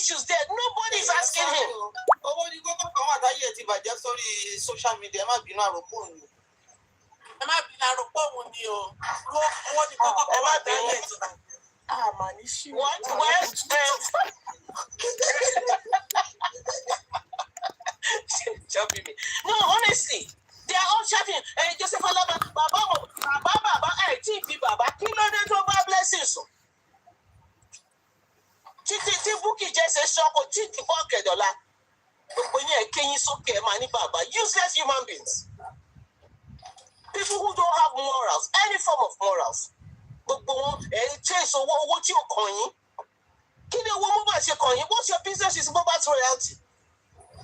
issues there. Nobody is asking him. Owó ni kókó kan wà táyé ti bàjẹ́ sórí social media. Ẹ má bínú àròpọ̀ òun. Ẹ má bínú àròpọ̀ òun ni o. Owó ni kókó kan wà táyé ti bàjẹ́. What? No, honestly, they are all shouting. Joseph Alaba, Baba, TV, Baba, kilo to Baba blessings. Titi Buki just a shock or Titi Bucket Dola. When you're king, so care, money, Baba, useless human beings. People who don't have morals, any form of morals. But chase or what you're calling. What's your business is Mobile's royalty?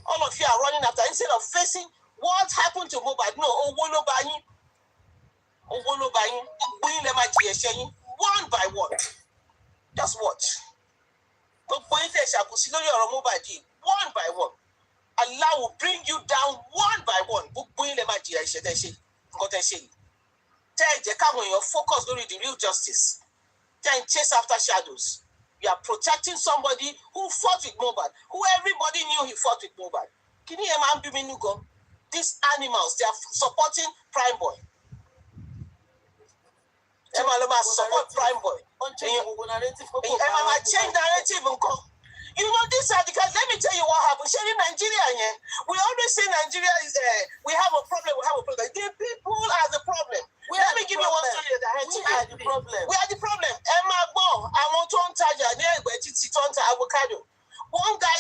All of you are running after instead of facing what happened to Mobile. No, one by one. Just watch. One by one. Allah will bring you down one by one. You're focused on the real justice. Then chase after shadows. You are protecting somebody who fought with Mobile, who everybody knew he fought with Mobile. These animals, they are supporting Prime Boy. Support Prime Boy. Change narrative. You know, this are the guys. Let me tell you what happened. In Nigeria, we always say Nigeria is we have a problem. The people are the problem. Let me give you one story that we are the problem. We are the problem. Emma Bo, I want to avocado. One guy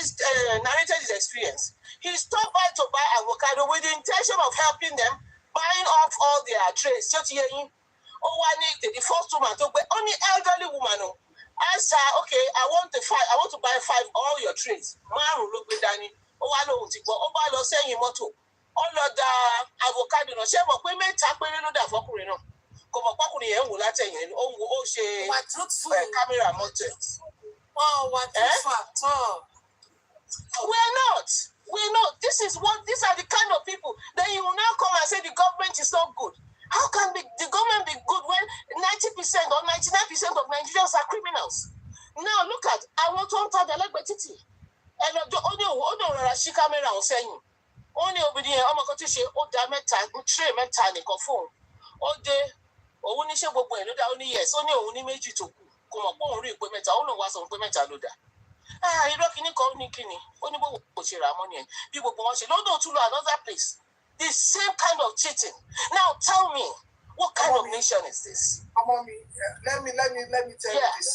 narrated his experience. He stopped by to buy avocado with the intention of helping them, buying off all their trays. Just hearing, the first woman, only elderly woman. I said, okay, I want to buy 5 all your trays. Maru look with Danny. I know what you go. I saying you motto. All of the avocado no share but we may tap no da for no. Come on, camera mounted. Oh, what We're not. These are the kind of people. Then you will now come and say the government is not good. How can the government be good when 90% or 99% of Nigerians are criminals? Now look at I want to enter the leg betiti. And only she camera on saying only over there, I'm going to say, tray mental phone. All day, or when you say, only yes, only made you to come up on equipment. I don't know what's on equipment. You don't call Nikini, only Ramonian. People go on, don't to another place. The same kind of cheating. Now tell me, what kind of nation is this? Let me tell you this.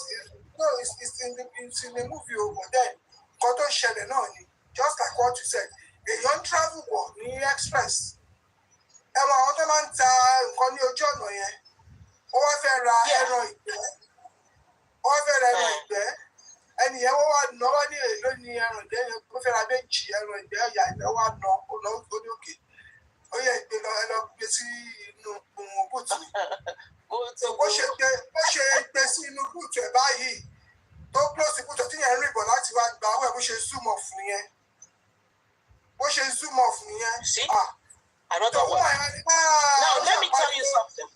No, it's in the movie over there. Just like what you said. A young travel board, New Express. And my other man, John, and the other nobody oh yeah, see? Another one. Now let me tell you something.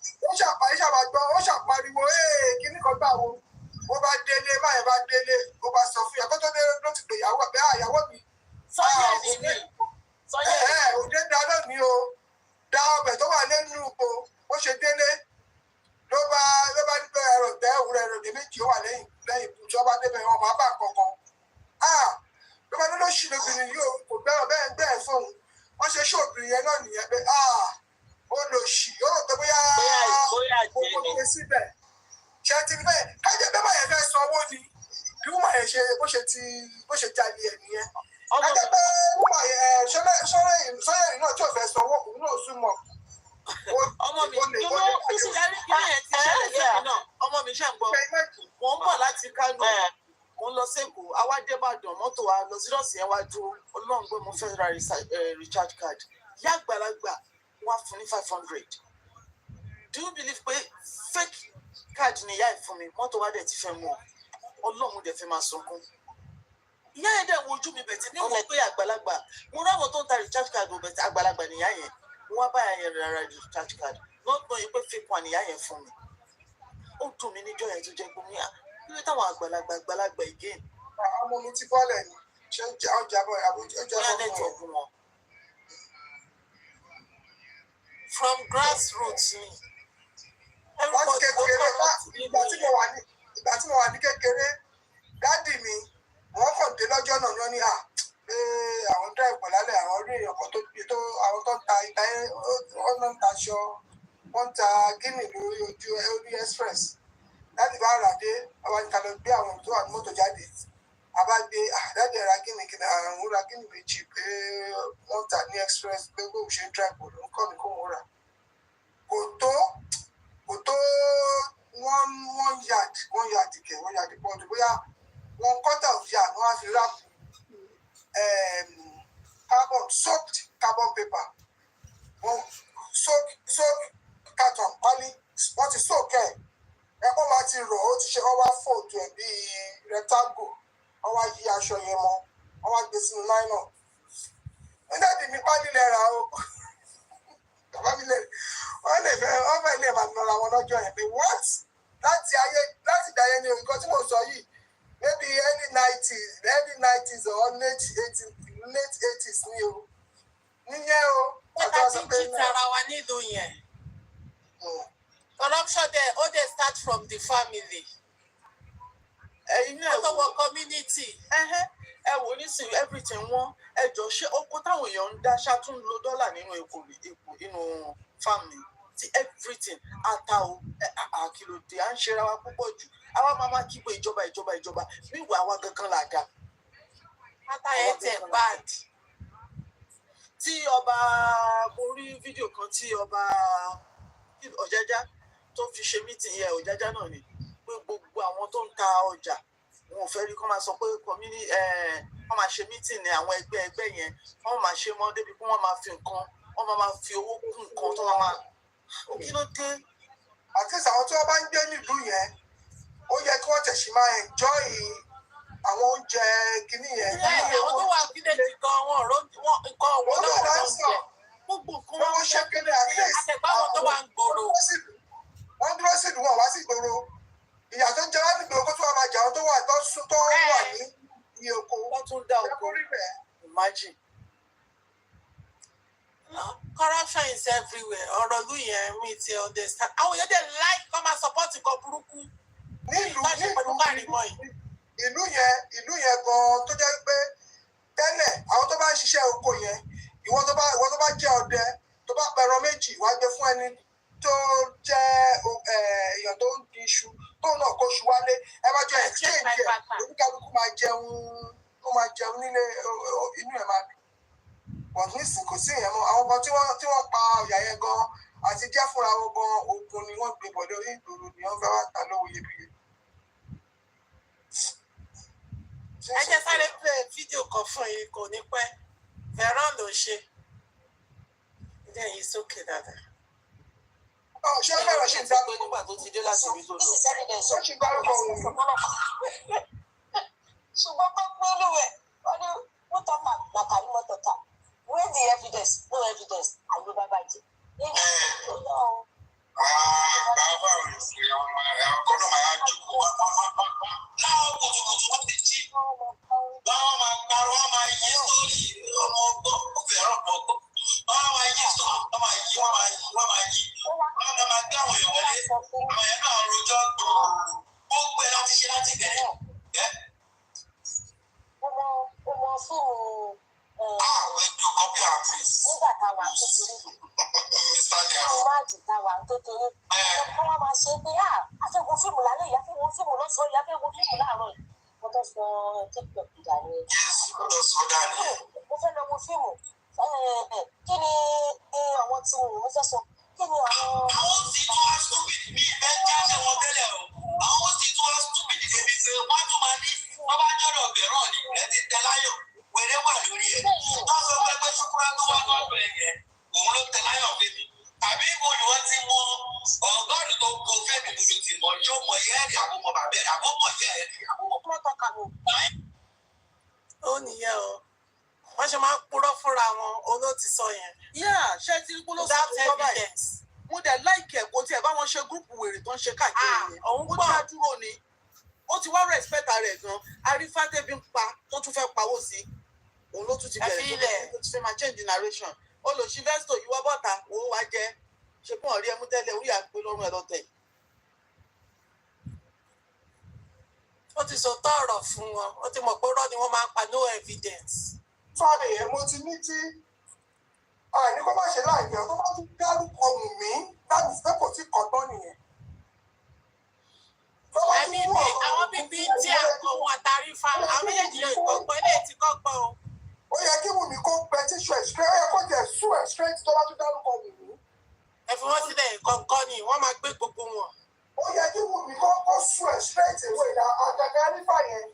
Recharge card. Yagbalagba 500. Do you believe fake card ni ya for me? Moto wa de ti fe mo. Ọlọ́run de fe ma sunkún. Ìyá yẹn dẹ̀ wojú mi bẹ̀tẹ̀ ní wọ́n pé àgbàlagbà. Mo ráwọ̀ tó ń ta recharge card o bẹ̀tẹ̀ àgbàlagbà ni ìyá yẹn. Wọ́n bá yẹn ra recharge card. Not knowing pé fake one ni ìyá yẹn fún mi. Ó dùn mí níjọ́ yẹn tó jẹ́ pé mi à. Ilé táwọn àgbàlagbà again. ọmọ mi ti bọ́lẹ̀ ni ṣé ọjà bọ̀ àbójọ́ fún wọn. From grassroots ni. Wọ́n ti kékeré ìgbà tí mo wà ní kékeré dádì mi wọ́n kàn dé lọ́jọ́ náà ní wọ́n ní àwọn dá ìpọ̀ lálẹ́ àwọn rí èèyàn kan tó àwọn tó ń ta ìta wọ́n ń ta aṣọ wọ́n ń ta gíní lórí orí express láti bá rà dé àwọn ìta lọ gbé àwọn tó wà ní mọ́tò jáde àbá gbé àdáde ra gíní àwọn ra gíní méjì pé wọ́n ta ní express pé bó ṣe ń drive ló ń kọ́ ní kó wọ́n rà kò tó one yard bọ́ọ̀dù bóyá one quarter of yard wọ́n á fi rà soaked carbon paper wọ́n soak carton pálí wọ́n ti soak ẹ̀kọ́ máa ti rọ̀ ó ti ṣe ọwá fold ẹ̀ bíi rectangle wọ́n wá yí aṣọ yẹn mọ́ wọ́n wá gbé sínú nylon nígbà tí mi pálí lẹ́ra o bàbá mi lè wọ́n fẹ́ lè máa nọra wọn lọ́jọ́ yẹn pé what láti dá yẹn ní nǹkan tí mo sọ yìí maybe early 90s or late 80s ni o níyẹn o. Nígbà tí jí tara wa nílùú yẹn corruption there ó dey start from the family. Ẹ̀yin náà tó wọ community. Ẹ wò nísìnyí everything wọn ẹ jọ ṣé oko táwọn èèyàn ń dá ṣáàtún lo dọ́là nínú epo inú family ti everything ata o àkìlòdì à ń ṣera wa púpọ̀ jù àwa máa kígbe ìjọba wíwà àwa gangan là dá. Ata yẹn tẹ̀ bad. Tí ọba mo rí fídíò kan tí ọba Ọ̀jájá tó fi ṣe mítìn yẹn Ọ̀jájá náà ni pé gbogbo àwọn tó ń ta ọjà wọn ò fẹ́ rí kọ́ máa sọ pé wọ́n máa ṣe mítìn ní àwọn ẹgbẹ́ yẹn wọ́n máa ṣe mọ́ débi pé wọ́n máa fi nǹkan wọ́n máa fi owó kún nǹkan tó máa kí ló dé. àti àwọn tí wọ́n bá ń gbé nílùú yẹn ó yẹ kí wọ́n tẹ̀sí máa enjoy àwọn oúnjẹ kìíní yẹn. Àwọn tó wà fílẹ̀jì gan wọn nǹkan ọ̀wọ́ náà wọ́n ń jẹ. Gbogbo nǹkan wọn ṣe kéde àtẹ̀gbá wọn tó wà ń gbòòrò. wọ́n dúró sí ìlú wọn wá sí ìgboro ìyà tó ń jẹ wá nígboro kó tó wà máa jà wọn tó wà ní iye oko. Wọ́n tún dá oko imagine. Corruption is everywhere. Ọ̀rọ̀ ìlú yẹn mi ti understand. Àwọn èèyàn dẹ̀ like kọ́ máa support nǹkan burúkú. Ìlú yẹn gan tó jẹ́ pé tẹ́lẹ̀ àwọn tó bá ń ṣiṣẹ́ oko yẹn ìwọ tó bá jẹ́ ọdẹ tó bá pẹ̀rọ méjì wá gbé fún ẹni tó jẹ́ èèyàn tó ń di iṣu tóun náà kó iṣu wálé ẹ bá jọ exchange ẹ oníkálukú máa jẹun nílé inú ẹ̀ máa dùn. But nísìnyí kò sí ìyẹn mọ́ àwọn kan tí wọ́n pa ọ̀yà yẹn gan àti jẹ́ fúnra wọn gan ogun ni wọ́n gbé bọ̀dọ̀ orí ìgboro ni wọ́n fẹ́ wá ta lówó iyebíye. Ẹ jẹ́ sáré play fídíò kan fún yín kò ní pẹ́ Veron ló ṣe ilé yìí sókè dáadáa. Ṣé bẹ́ẹ̀ ṣe ń dá pé nígbà tó ti dé láti ibi tó lọ. ṣé ṣe dárúkọ òun. Ṣùgbọ́n pé olúwẹ̀ wọ́n ní wọ́n tọ́ na KARIMOT ta where the evidence no evidence àyè bàbá jẹ. Bàbá rẹ̀ sí ọmọ ọkọ̀ náà máa jókòó láwọn kùtùkùtù wọ́n ti jí báwọn máa parọ́ wọ́n máa yí sórí ọmọ ọgbọ́n ó fẹ́ràn ọgbọ́n wọ́n máa yí sórí wọ́n máa yí wọ́n máa gbé àwọn èèyàn wọlé àwọn èèyàn náà rojọ́ gbogbo ẹ̀ láti ṣe láti bẹ̀rẹ̀. Ọmọ fíìmù Àwọn ètò copy and paste. nígbà tá a wà kékeré. Àwọn máàjì tá a wà kékeré. Wọ́n wá máa ṣe pé àfẹ́gun fíìmù lálẹ́ ìyá fẹ́ wo fíìmù lọ́sọ̀ọ́ ìyá fẹ́ wo fíìmù láàárọ̀ yìí. Wọ́n tó sọ TikTok ìjà ni. Mo fẹ́ lọ wo fíìmù. Kí ni àwọn tí mo fẹ́ sọ? Kí ni àwọn. Àwọn sì tún wá stupid ní ìfẹ́ jáde wọn tẹ́lẹ̀ o. Àwọn sì tún wá stupid débi pé wọ́n tún máa ní wọ́n bá jọ́dọ̀ bẹ̀rọ̀ ni ẹ ti tẹ láyọ̀ wèrè wà lórí ẹ̀. Wọ́n sọ pé ṣúkúrá tó wà lọ́dọ̀ ẹ̀ yẹn òun ló tẹ láyọ̀ fèmí. Tàbí ìwọ ni wọ́n ti mọ ọgọ́rùn tó kó fèmí lójú ti mọ yóò mọ ìyá ẹ̀rì àbọ̀mọ̀ bàbá ẹ̀rì àbọ̀mọ̀ ìyá ẹ̀rì àbọ̀mọ̀. Ó nìyẹn o. Wọ́n ṣe máa ń purọ́ fúnra wọn olóò ti sọ yẹn. Ṣé tí kú ló sọ fún bọ́bá yìí? Mo dẹ̀ láìkẹ̀ kó tiẹ̀ bá wọn ṣe gúrùpù wèrè tó ń ṣe káàkiri yẹn. Òun ó dá dúró ni. ó ti wá respect rẹ̀ gan arífátẹ́bí ń pa tó tún fẹ́ pawó sí òun ló tún ti bẹ̀rẹ̀ tó ti fẹ́ máa change narration olùsífẹ́sítò ìwọ bọ́ta owó wa jẹ́ ṣe fún ọ̀rí ẹmú tẹ́lẹ̀ orí àpé lọ́rùn ẹ̀ lọ́tẹ̀. ó ti sọ tọ̀rọ̀ fún wọn ó ti mọ̀ pé rọ́ ni wọ́n máa ń pa no evidence. fáre ẹ̀ mo ti ní tí àní kó má ṣe láìpẹ́ tó bá tún dárúkọ Wùmí láti fẹ́ kò tí kọ́ tán nìyẹn. ẹbí mi àwọn bíbí tí àkọ́ wọn àtàrí fa àwọn méjèèjì yóò gbọ́gbọ́ ilé tí kò gbọ́ o. ó yẹ kí Wùmí kó gbẹ tíṣù ẹ̀ straight ó yẹ kó jẹ sú ẹ̀ straight tó bá tún dárúkọ Wùmí. ẹ fi wọ́n sílẹ̀ kọ̀ọ̀kan ni wọ́n máa gbé gbogbo wọn. ó yẹ kí Wùmí kó sú ẹ̀ straight away na àgàgà nípa yẹn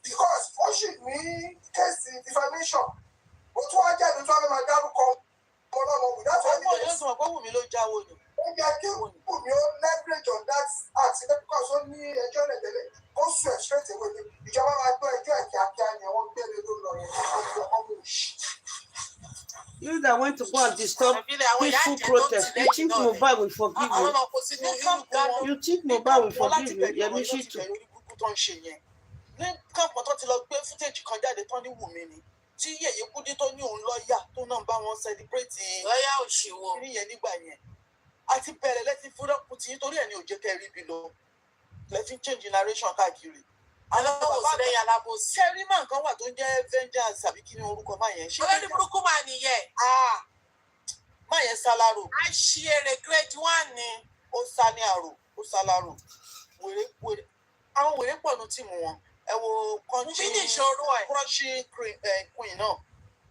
because ó sì ní kéèsì defamation ó tún wá jáde tó wá máa dárúkọ ọlọ́mọ wù that's why ọmọ yóò sọ pé Wùmí ló jáwó ni. ó yẹ kí Wùmí ó leverage on that act because ó ní ẹjọ́ rẹ̀ tẹ́lẹ̀ ó sú ẹ̀ straight away ni ìjọba máa gbọ́ ẹjọ́ ẹ̀ kíákíá ni wọ́n gbé lé lórí lọ yẹn ọmọ You that went to go and disturb peaceful protest, you think Mohbad will forgive you? You think Mohbad will forgive you? Yẹmi Shittu. ní káàpọ̀ tó ti lọ gbé fútéèjì kan jáde tán ní Wùmí ni tí Yèyé Kúdí tó ní òun lọ́ọ̀yà tó náà bá wọn sẹlẹ̀bírẹ̀tì lọ́ọ̀yà òṣìwò kiri yẹn nígbà yẹn àti bẹ̀rẹ̀ lẹ́tí fúrọ́pù tí nítorí ẹ̀ ní òjé kẹrí bí lọ lẹ́tí change narration káàkiri. alábòsílẹ̀ yà lábòsí. sẹ́rímà kan wà tó ń jẹ́ vengeance àbí kí ni orúkọ máa yẹn. olórí burúkú máa nìyẹn. máa yẹn sálárò. a ṣe èrè grade 1 ni. ó sá ní àrò ó sálárò wèrè àwọn wèrè pọ̀ ní tìmù wọn ẹ wo kọ́ńtì queen náà.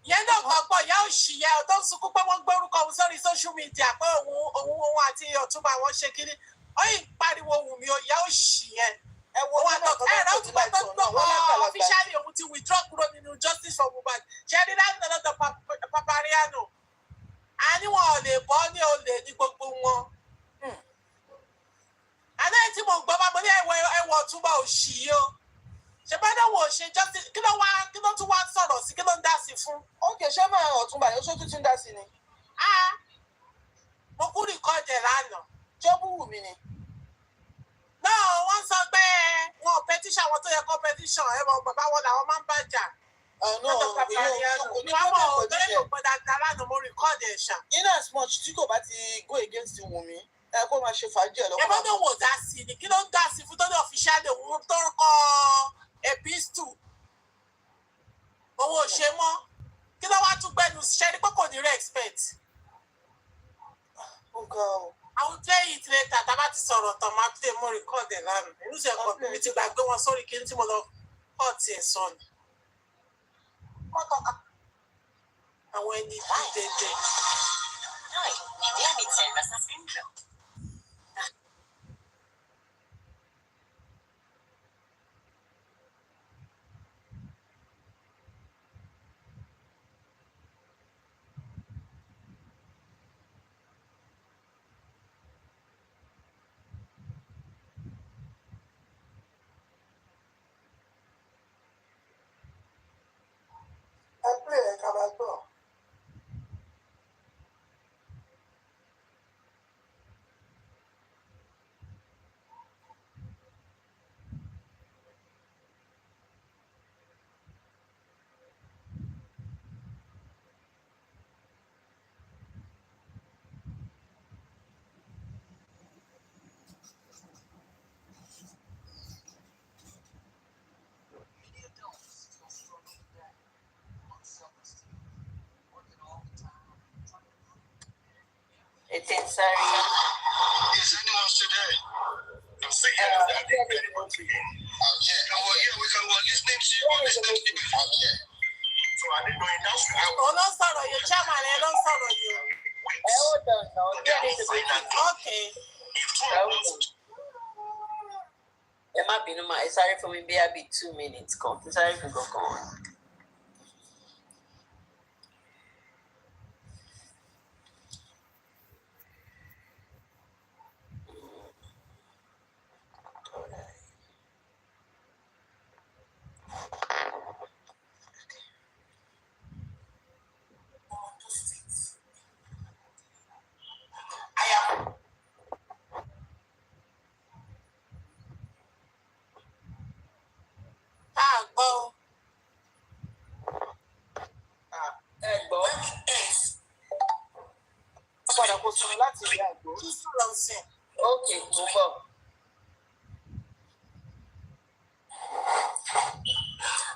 yẹn náà gbàgbọ́ ìyá òṣì yẹn tó ń sunkún pé wọ́n gbórúkọ òun sórí social media pé òun àti Ọ̀túnba wọn ṣe kiri ó yìí pariwo Wùmí o ìyá òṣì yẹn. ẹ wo wọn náà tó bá tó gbọ́ officially òun ti withdraw kúrò nínú justice for Mohbad ṣe ní láti lọ́dọ̀ Papariano àní wọn ò lè bọ́ ní olè ní gbogbo wọn. àná tí mo gbọ́ bá mo ní ẹ̀wọ̀ Ọ̀túnba òṣì yìí o ṣe bá dáwọ ṣe justice kí ló tún wá ń sọ̀rọ̀ sí kí ló ń dá sí fún. ókè ṣé máa Ọ̀túnba yẹn ṣó tún dá sí ni. mo kú rìkọ́dẹ̀ lánàá. ṣé ó bú Wùmí ni. náà wọ́n sọ pé wọn ò pẹtíṣà wọn tó yẹ kó pẹtíṣà ẹ mọ bàbá wọn làwọn máa ń bàjà. in as much tí kò bá ti go against Wùmí ẹ kó máa ṣe fàájì ẹ lọ́wọ́. ẹ bá tó wò dá sí ni kí ló ń dá sí fún tó ní ọ̀fíṣàlì òun tó ń kọ epistu owó ṣe mọ́ kí ló wá tún gbẹnu ṣe ní pé kò ní respect. I will play it later tá a bá ti sọ̀rọ̀ tán máa play mo record ẹ̀ lánàá inú ṣe ẹ̀kọ́ mi ti gbàgbé wọn sórí kí n tí mo lọ kọ́ tiẹ̀ sọnù. àwọn ẹni bí dédé. It's in Surrey. Is anyone still there? I'm saying that anyone here. We can listening to you. Listening to you. So I didn't know it. That's why. Don't sorrow you, chairman. Don't sorrow you. Hold on, no. Okay. It might be no matter. Sorry for me, be 2 minutes. Come. Sorry for go on. Okay, move on.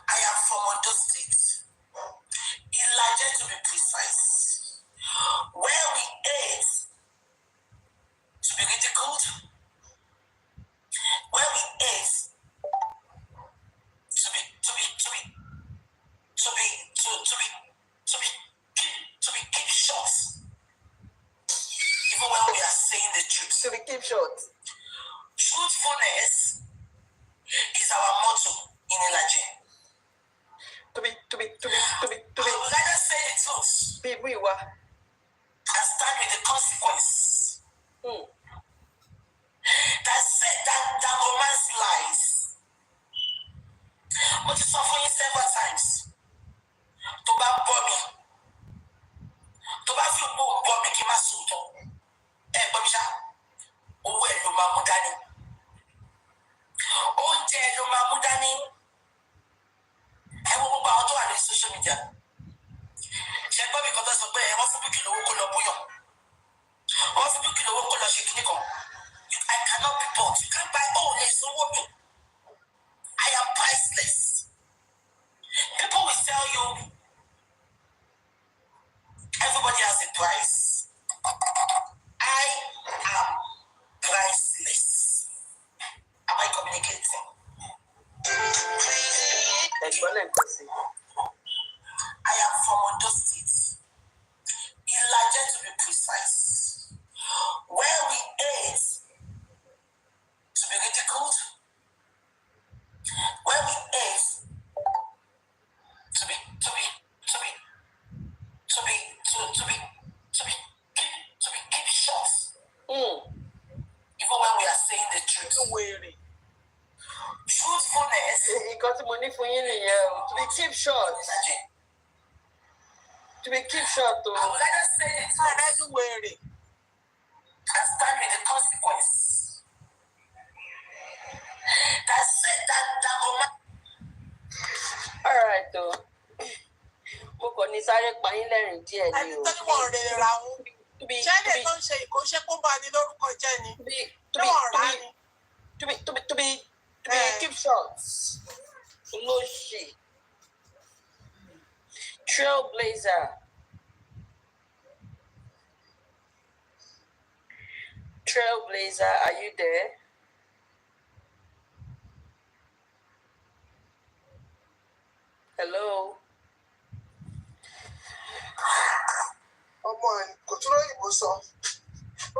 I am from Ondo State, Ilaje to be precise, where we ate to be ridiculed, where we ate to be keep short, even when we are saying the truth. To be keep short. Truthfulness is our motto in Ilaje. To be. I would rather say the truth Be we were. and stand with the consequence. That romance lies. But it's suffering several times. To bá bọ́ mi, tó bá fi gbó bọ́ mi kí n má sùn tán. Gbọ́ mi ṣá, owó ẹ̀ ló máa mú dání. Oúnjẹ ẹ̀ ló máa mú dání. Ẹ wo gbogbo àwọn tó wà ní social media. Ṣé gbọ́ mi kan tó sọ pé wọ́n fún Bíkì lówó kó lọ bóyọ̀? Wọ́n fún Bíkì lówó kó lọ ṣe kíní kan. I cannot be bought. You can't buy all this owó mi. I am priceless. People will tell you everybody has a price. I am priceless. Am I communicating? I am from Ondo State, Ilaje to be precise, where we ate to be ridiculed, where we ate to be keep short. Even when we are saying the truth. Truthfulness. To be keep short. To be keep short though. I would rather say the truth and stand with the consequence. Alright though. Mo kàn ní sáré pa yín lẹ́rìn díẹ̀ ni o. ẹni tó ní wọn rè ra wọn ṣẹlẹ tó ń ṣe ìkóṣe kó bá ní lórúkọ jẹ́ ni tí wọn rà ní. To be keep short. Olóṣì. Trailblazer. Trailblazer, are you there? Hello. ọmọ ẹ kò tún lóyìnbó sọ.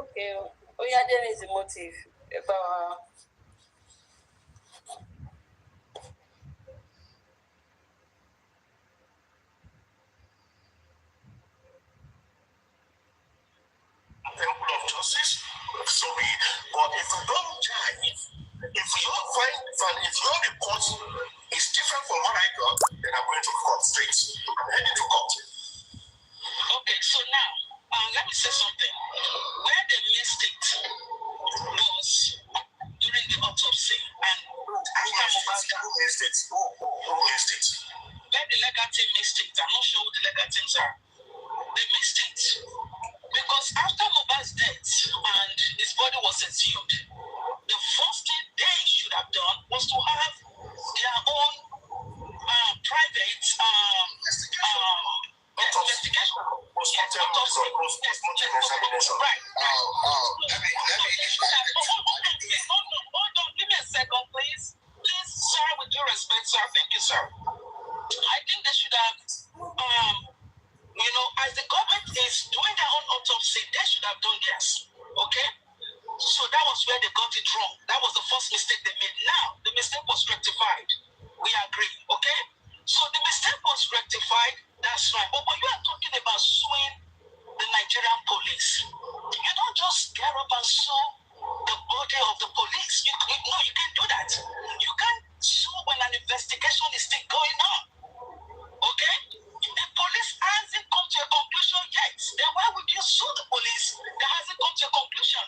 Okay. Oyade is the motive. About Temple of justice, sorry, but if you don't jive, if your report is different from what I got, then I'm going to court straight. I'm heading to court. Okay, so now, let me say something. Where they missed it was during the autopsy, and who missed it? Who missed it? Where the legal team missed it. I'm not sure who the legal teams are. They missed it. Because after Mohbad's death and his body was exhumed, the first thing they should have done was to have their own private investigation. Right. Hold on, give me a second, please. Please, sir, with due respect, sir. Thank you, sir. I think they should have as the government is doing their own autopsy, they should have done theirs. Okay? So that was where they got it wrong. That was the first mistake they made. Now, the mistake was rectified. We agree. Okay? So the mistake was rectified. That's right. But when you are talking about suing the Nigerian police, you don't just get up and sue the body of the police. You can't do that. You can't sue when an investigation is still going on. Okay? The police hasn't come to a conclusion yet. Then why would you sue the police that hasn't come to a conclusion?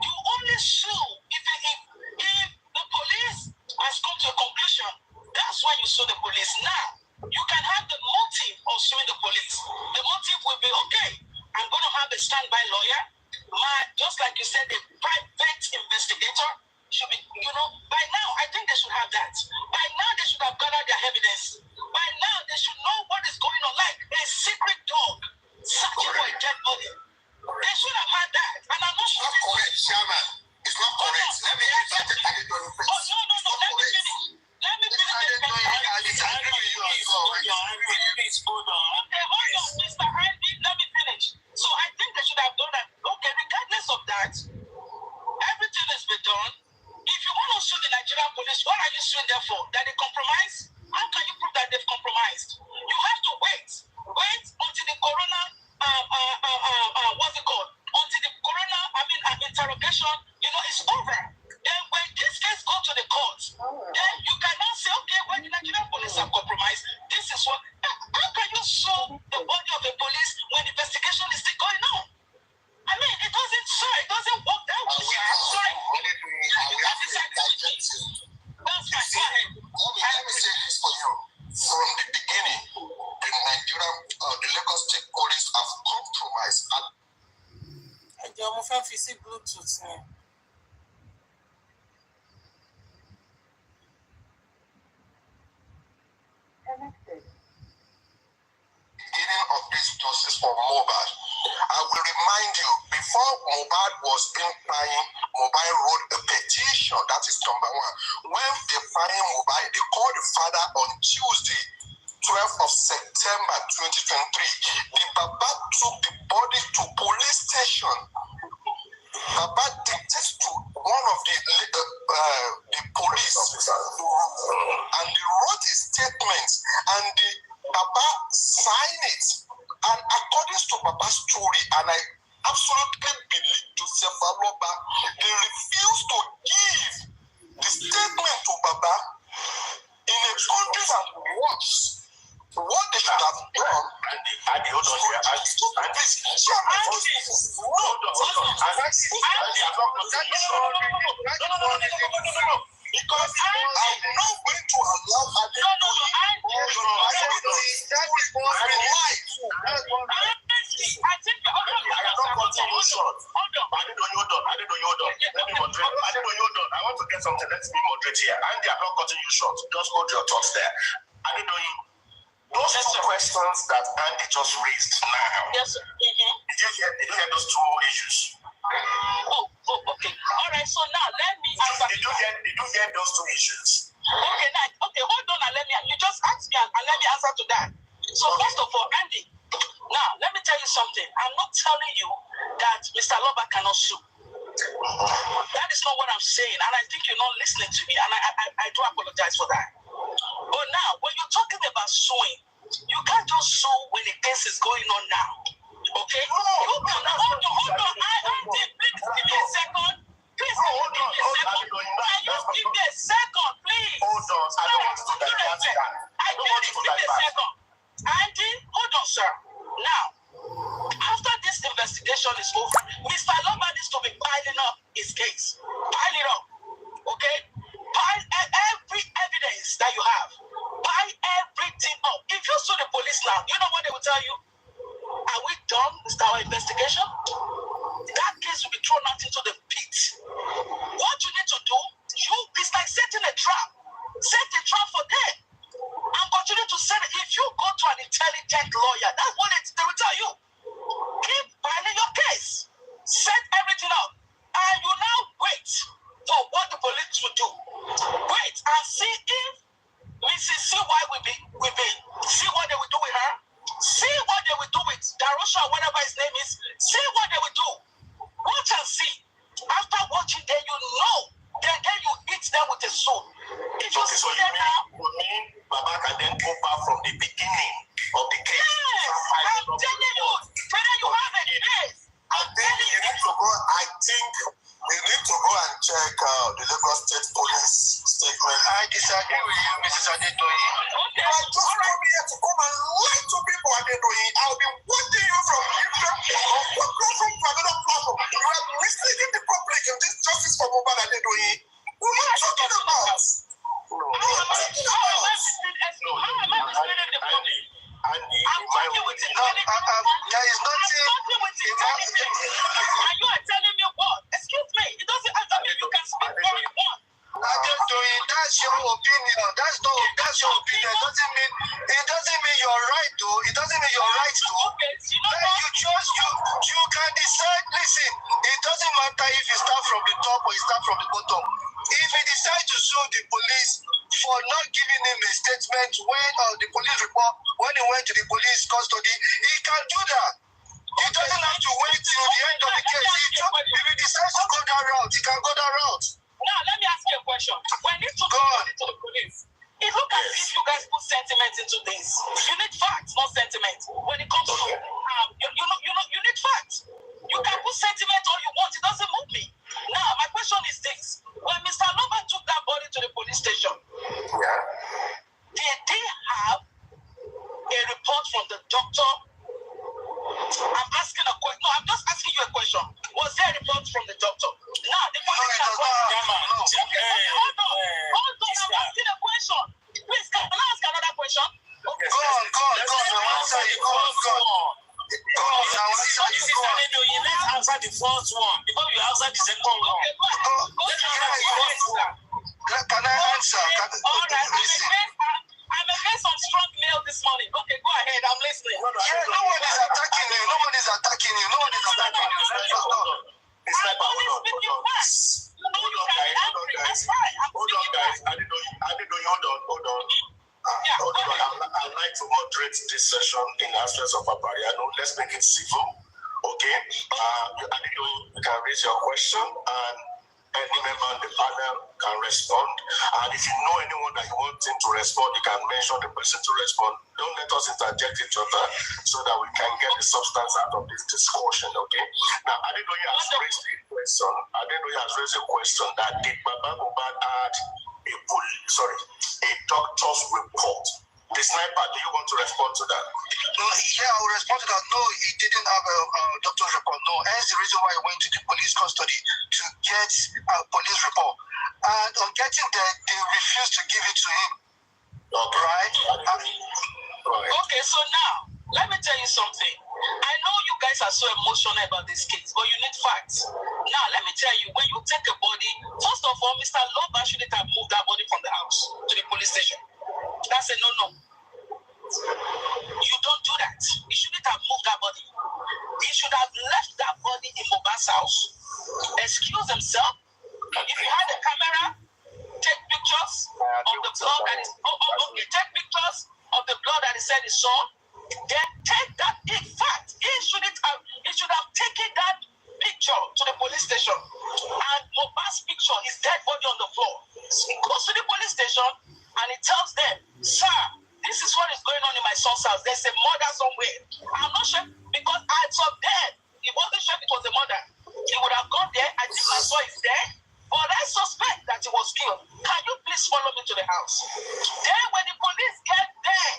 You only sue if the police has come to a conclusion. That's why you sue the police. Now, you can have the motive of suing the police. The motive will be, okay, I'm going to have a standby lawyer. Just like sí Bluetooth ni. Beginning of this justice for Mohbad, I will remind you, before Mohbad was being crying, Mohbad wrote a petition. That is number one. When they find Mohbad, they called the father on Tuesday, 12th of September 2023. The Baba took the body to police station. Baba dictates to one of the police officers, and they wrote a statement, and the Baba signed it. And according to Baba's story, and I absolutely believe Joseph Aloba, they refused to give the statement to Baba in a country that works. What they should have done. Andy, hold on here. Because I'm not going to allow I want to get something. Let's be moderate here. Andy, I'm not cutting you short. Just hold your thoughts there. Those two questions that Andy just raised now. Yes, sir. Did you hear those two issues? Okay. All right. So now let me answer. Did you hear those two issues? Okay. Hold on. And you just ask me and let me answer to that. So first of all, Andy. Now let me tell you something. I'm not telling you that Mr. Loba cannot sue. That is not what I'm saying, and I think you're not listening to me, and I do apologize for that. But now, when you're talking about suing, you can't just sue when the case is going on now. Okay? Hold on. Andy, please give me a second. Please give me a second. Can you give me a second, please? Hold on. I don't want to divert that. I get it. Give me a second. Andy, hold on, sir. Now, after this investigation is over, Mr. Loba needs to be piling up his case. Pile it up. Okay? Pile every evidence that you have. Pile everything up. If you sue the police now, you know what they will tell you? Are we done with our investigation? That case will be thrown out into the pit. What you need to do, it's like setting a trap. Set a trap for them. And continue to set it. If you go to an intelligent lawyer, that's what they will tell you. Keep filing your case. Set everything up. And you now wait for what the police will do. Wait and see if Mrs. CY will be, see what they will do with her. See what they will do with Darosha, whatever his name is. See what they will do. Watch and see. After watching, then you know. Then you hit them with a sword. If you see them now, Baba can then go back from the beginning of the case. Yes, I'm telling you. You have a case. I think you need to go and check the Lagos State Police statement. I disagree with you, Mrs. Adetoyi. Okay. I just come here to come and lie to people, Adetoyi. I'll be watching you from another platform. You are misleading the public in this justice for Mohbad, Adetoyi. What are you talking about? How am I misleading the public? There is nothing. And you are telling me what? Excuse me. It doesn't mean you can speak what you want. That's your opinion. That's your opinion. It doesn't mean you're right, though. It doesn't mean you're right, though. Okay, You can decide. Listen, it doesn't matter if you start from the top or you start from the bottom. If he decides to sue the police for not giving him a statement when the police report, when he went to the police custody, he can do that. He doesn't have to wait till the end of the case. If he decides to go that route, he can go that route. Now, let me ask you a question. When you took it to the police, it looks as if you guys put sentiment into this. You need facts, not sentiment. When it comes to, you need facts. You can put sentiment all you want. It doesn't move me. Now, my question is this. When Mr. Loba took that body to the police station, did they have a report from the doctor? I'm asking a question. No, I'm just asking you a question. Was there a report from the doctor? Now, the police has got hold on. I'm asking a question. Please, can I ask another question? Okay. Go on. Let's answer you. Go on. answer the first one before you answer the second one. Okay, go ahead. Can I answer? All right, I'm against some strong male this morning. Okay, go ahead. I'm listening. No one is attacking you. No one is attacking you. No one is attacking you. Hold on. Hold on, guys. I didn't know you. Hold on. I'd like to moderate this session in absence of Apariano. Let's make it civil. Okay? You can raise your question and any member on the panel can respond. And if you know anyone that you want him to respond, you can mention the person to respond. Don't let us interject each other so that we can get the substance out of this discussion, okay? Now, Adedoye has raised a question that did Baba Mohbad add a doctor's report? The sniper, do you want to respond to that? Yeah, I will respond to that. No, he didn't have a doctor's report. No, hence the reason why he went to the police custody to get a police report. And on getting there, they refused to give it to him. Okay. Right? Okay, so now, let me tell you something. I know you guys are so emotional about this case, but you need facts. Now, let me tell you, when you take a body, first of all, Mr. Loba shouldn't have moved that body from the house to the police station. That's a no-no. You don't do that. He shouldn't have moved that body. He should have left that body in Mohbad's house, excuse himself. If you had a camera, take pictures of the blood that is... take pictures of the blood that he said he saw. Then take that. In fact, he should have taken that picture to the police station. And Mohbad's picture, his dead body on the floor. He goes to the police station and he tells them, sir, this is what is going on in my son's house. There's a murder somewhere. I'm not sure because I saw dead. He wasn't sure it was a murder. He would have gone there. I think I saw his dead. But I suspect that he was killed. Can you please follow me to the house? Then when the police get there,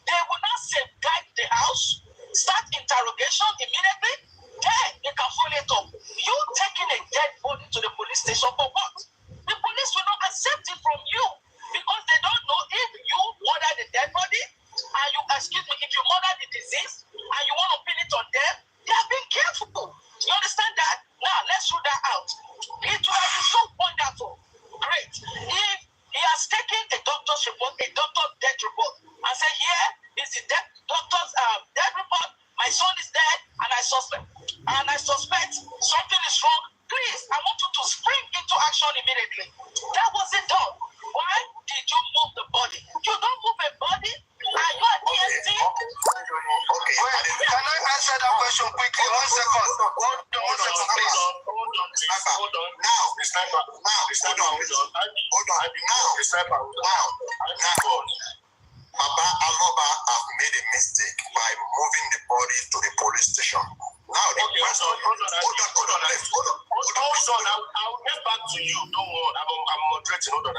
they will not safeguard the house, start interrogation immediately. Then they can follow it up. You taking a dead body to the police station for what? The police will not accept it from you because they don't know if you murder the dead body and you, excuse me, if you murder the disease and you want to pin it on them, they are being careful. You understand that? Now, let's rule that out. It would have been so wonderful. Great. If he has taken a doctor's report, a doctor's death report, and said, here is the doctor's death report, my son is dead, and I suspect something is wrong. Please, I want you to spring into action immediately. That wasn't done. Why did you move the body? You don't move a body. Are you a DST? Okay. Wait, can I answer that question quickly? 1 second. One second, please. Hold on. Now. Baba Aloba have made a mistake by moving the body to the police station. Now the question. Hold on. I'll get back to you. Don't worry. I'm moderating. Hold on.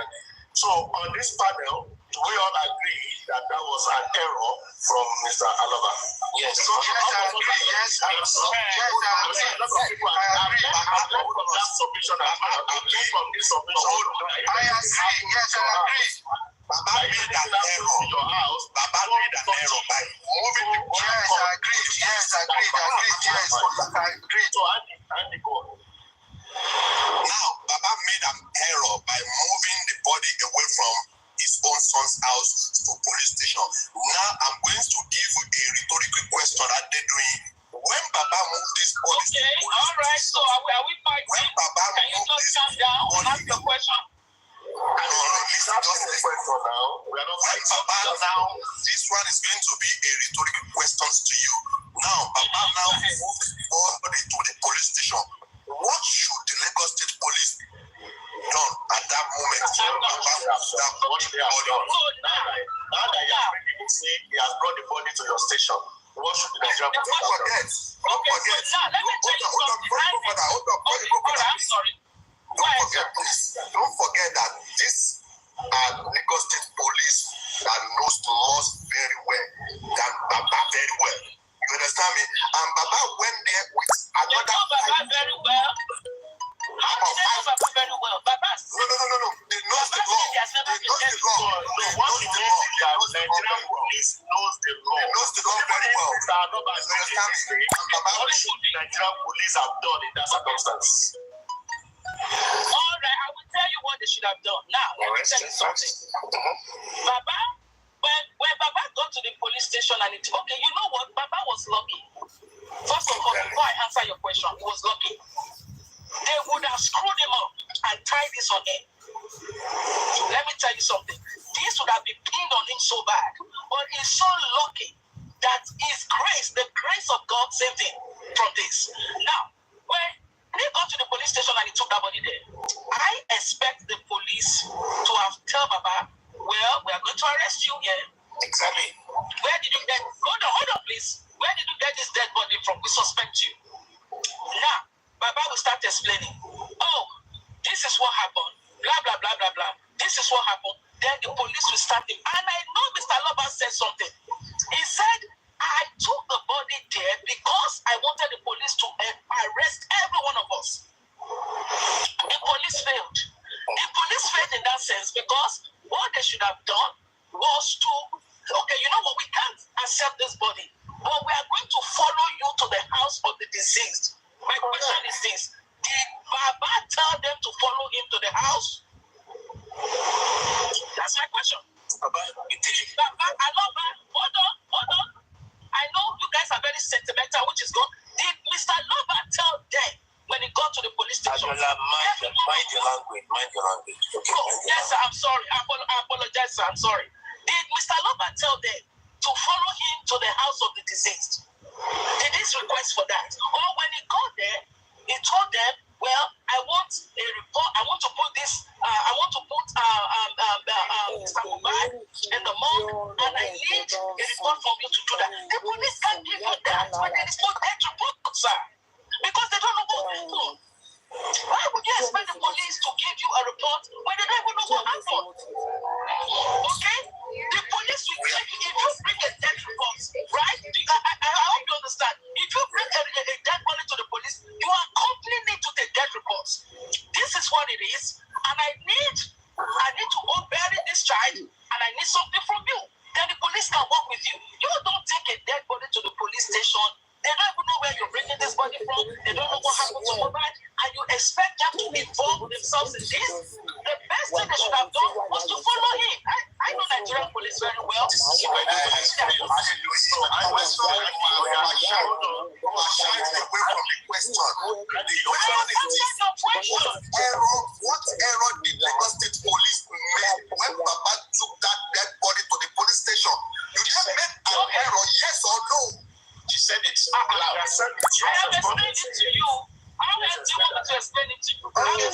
So on this panel, we all agree that was an error from Mr. Aloba. Yes. I agree. A lot of people have left from that submission as well. From this submission. I agree. Yes, I agree. Baba made an error. Baba made an error by moving the body. Yes, I agree. So Andy, go on. Now, Baba made an error by moving the body away from his own son's house to police station. Now, I'm going to give you a rhetorical question that they're doing. When Baba moved this body to police all right. station, So are we fighting? when Baba Can you moved just this calm down and ask body, the question? listen, just a question now. We are not when Baba now, this one is going to be a rhetorical question to you. Now, Baba now moved the body to the police station. What should the Lagos State Police done at that moment? Now that you say he has brought the body to your station, what should the Nigerian police have done? Don't forget, Don't forget that this Lagos State Police that knows the laws very well, that Baba very well. You understand me? And Baba went there with another. Baba very well. How do they know Baba very well? Baba. No. They know the law. No, what he means is that Nigerian police knows the law. They knows the law. very well. What should the Nigerian police have done in that circumstance? All right, I will tell you what they should have done. Now, let me tell you something. Baba, when Baba got to the police station and okay, you know what? Baba was lucky. First of all, before I answer your question, he was lucky. They would have screwed him up and tied this on him. Let me tell you something. This would have been pinned on him so bad. But he's so lucky that his grace, the grace of God, saved him from this. Now, when he got to the police station and he took that body there, I expect the police to have told Baba, well, we are going to arrest you here. Exactly. Where did you get, hold on, please. Where did you get this dead body from? We suspect you. Now, Baba will start explaining. Oh, this is what happened. Blah, blah, blah, blah, blah. This is what happened. Then the police will start him. And I know Mr. Loba said something. He said, I took the body there because I wanted the police to arrest every one of us. The police failed. The police failed in that sense because what they should have done was to, okay, you know what, we can't accept this body, but we are going to follow you to the house of the deceased. My question is this: did Baba tell them to follow him to the house? That's my question. Baba, hold on. I know you guys are very sentimental, which is good. Did Mr. Loba tell them when he got to the police station? Mind your language. Okay, yes, sir, I'm sorry. I apologize, sir. I'm sorry. Did Mr. Loba tell them to follow him to the house of the deceased? Did he request for that? Or when he got there, he told them, well, I want a report. I want to put this. I want to put Mr. Mubarak in the morgue, and I need a report from you to do that. The police can't give you that when there is no death report, sir, because they don't know what happened. Why would you expect the police to give you a report when they don't even know what happened? Okay? The police will check if you bring a death report, right? I hope you understand. If you bring a dead body to the police, you are accompanying it to the death reports. This is what it is, and I need to go bury this child, and I need something from you. Then the police can work with you. You don't take a dead body to the police station. They don't even know where you're bringing this body from. They don't know what happened to Mohbad, and you expect them to involve themselves in this. The best thing they should have done was to follow him. I know Nigerian police very well. What error did Lagos State Police make when Baba took that dead body to the police station? You just made an error, yes or no? She said it's loud. I have explained it to you. How else do you want me to explain it to you? Can I ask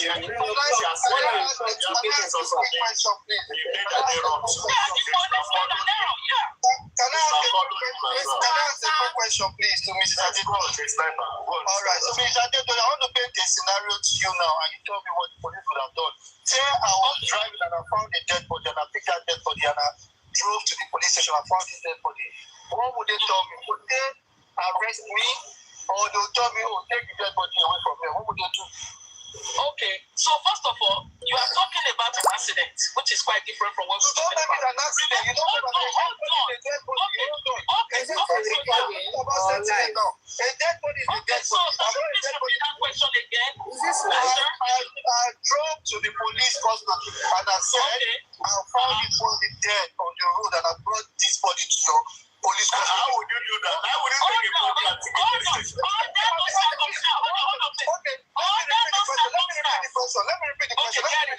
a quick question, please, to Mrs. Adekola? All right, so Mrs. Adekola, I want to paint a scenario to you now, and you tell me what the police would have done. Say I was driving and I found a dead body, and I picked that dead body, and I drove to the police station and found this dead body. What would they tell me? Would they arrest me, or they would tell me, oh, take the dead body away from here? What would they do? Okay, so first of all, you are talking about an accident, which is quite different from what we're talking about. An accident. You don't Hold on. Okay, so should we please repeat that question again? I drove to the police custody and I said, I found this body dead on the road and I brought this body to your police custody. How would you do that? How would you take a body and take it to the police station? Let me repeat the question. Let me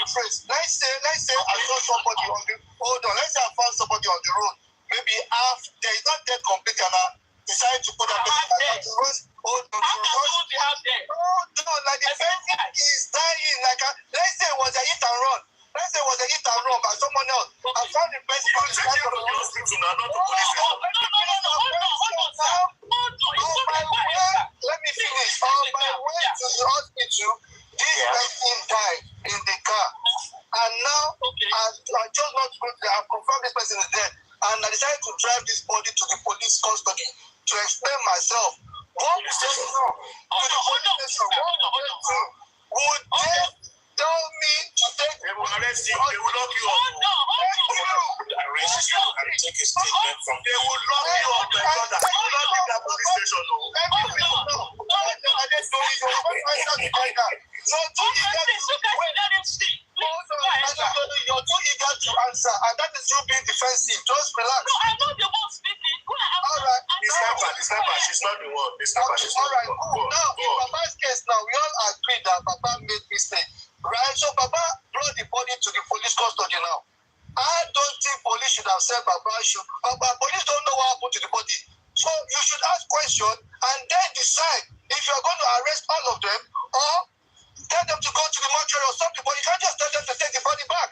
rephrase. Let's say I saw somebody on the let's say I found somebody on the road. Maybe there is not dead completely, and I decided to put that person on the road. Like the person is dying. Let's say it was a hit and run. By someone else. I found the person on the Let me finish. On my way to the hospital, this person died in the car. And now, I chose not to go there. I confirmed this person is dead. And I decided to drive this body to the police custody to explain myself. What would they do? Would they tell me to take... They will arrest you. They will lock you up. Arrest you and take take a statement from. They will lock you up, my brother. You will not leave that police station, no. You're too eager to answer, and that is you being defensive. Just relax. No, I'm not the one speaking. Alright, the sniper, she's not the one. The sniper, she's not the one. Now, in Papa's case now, we all agree that Papa made mistake. Right? So Papa brought the body to the police custody now. I don't think police should have said police don't know what happened to the body. So you should ask questions and then decide if you're going to arrest all of them or tell them to go to the mortuary or something. But you can't just tell them to take the body back.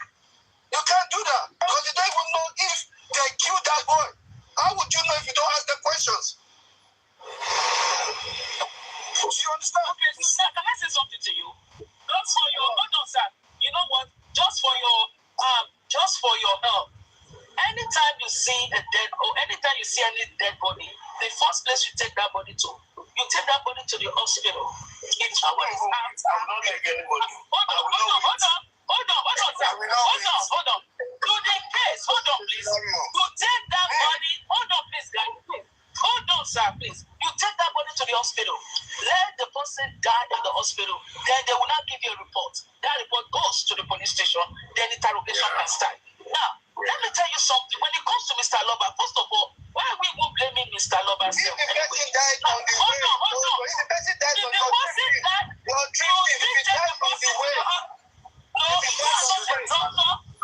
You can't do that because you don't even know if they killed that boy. How would you know if you don't ask them questions? Do you understand? Okay, so sir, can I say something to you? Just for your hold on, sir. You know what? Just for your help. Anytime you see a dead or anytime you see any dead body, the first place you take that body to, you take that body to the hospital. It's always out. I'm not like anybody. Hold on. To the case, hold on, please. You take that body, hold on, please, guys. Hold on, sir, please. You take that body to the hospital. Let the person die in the hospital. Then they will not give you a report. That report goes to the police station. Then interrogation can start. Now, let me tell you something. When it comes to Mr. Loba, first of all, why are we blaming Mr. Loba? If the person died on the way, if the person died on your treatment, if it died on the way,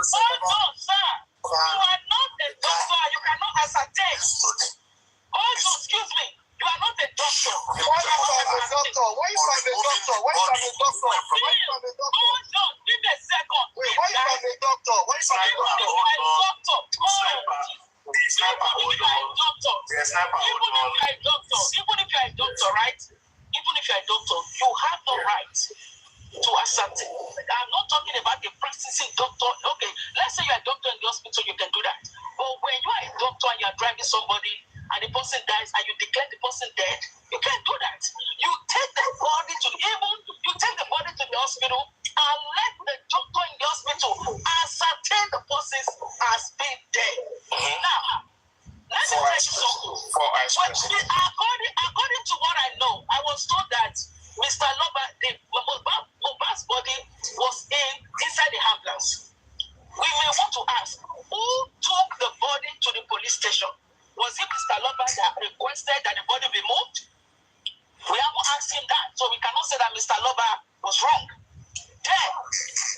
sir. You are not a doctor. You cannot ascertain. Excuse me. You are not a doctor. Why you from a doctor? Hold on. Give me a second. Wait, why you from a doctor? Even if you are a doctor, right? Even if you are a doctor, you have no right to ascertain. I'm not talking about a practicing doctor. Okay, let's say you're a doctor in the hospital, you can do that. But when you are a doctor and you're driving somebody and the person dies and you declare the person dead, you can't do that. You take the body to the hospital and let the doctor in the hospital ascertain the person as being dead. Now, let me tell you something. According to what I know, I was told that Mr. Loba, Moba's body was inside the ambulance. We may want to ask, who took the body to the police station? Was it Mr. Loba that requested that the body be moved? We haven't asked him that, so we cannot say that Mr. Loba was wrong. Then,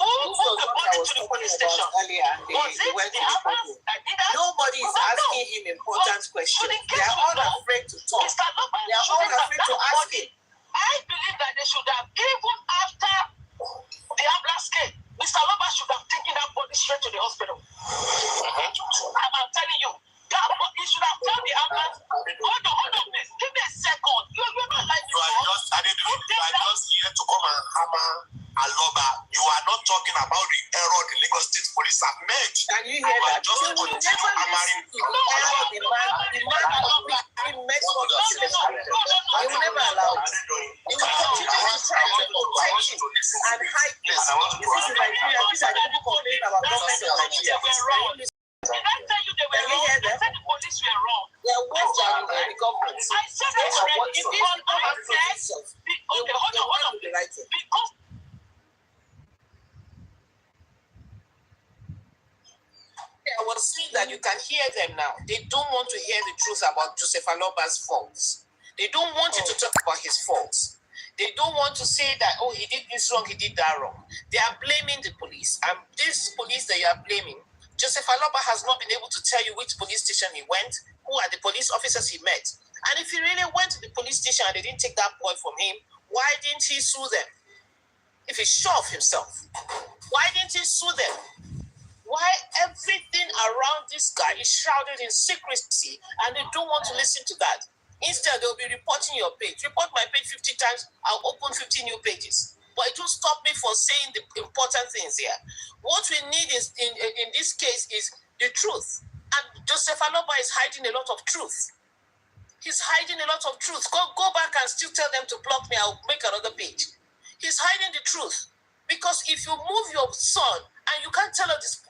who took the body to the police station? Was it the ambulance that did that? Nobody is asking him important questions. They are all afraid to talk. Mr. Loba, They are all afraid to ask him. I believe that they should have, even after the ambulance came, Mr. Loba should have taken that body straight to the hospital. I'm telling you, he should have told the ambulance. Hold on, please. Give me a second. You're not like you are just here to come and hammer Aloba. You are not talking about the error the Lagos State Police have made. Can you hear that? Just You will never listen to the error the man makes for the system. You will never allow it. You will continue to try to protect it and hide it. This is Nigeria. These are the people complaining about government of Nigeria. Did I tell you they were wrong? I said the police were wrong. They are worse than the government. I said that already. Okay, hold on. Because I was saying that you can hear them now. They don't want to hear the truth about Joseph Aloba's faults. They don't want you to talk about his faults. They don't want to say that, oh, he did this wrong, he did that wrong. They are blaming the police. And this police that you are blaming, Joseph Aloba has not been able to tell you which police station he went, who are the police officers he met. And if he really went to the police station and they didn't take that boy from him, why didn't he sue them? If he's sure of himself, why didn't he sue them? Why everything around this guy is shrouded in secrecy and they don't want to listen to that? Instead, they'll be reporting your page. Report my page 50 times, I'll open 50 new pages. But it will stop me from saying the important things here. What we need is, in this case, is the truth. And Joseph Aloba is hiding a lot of truth. He's hiding a lot of truth. Go back and still tell them to block me, I'll make another page. He's hiding the truth. Because if you move your son and you can't tell us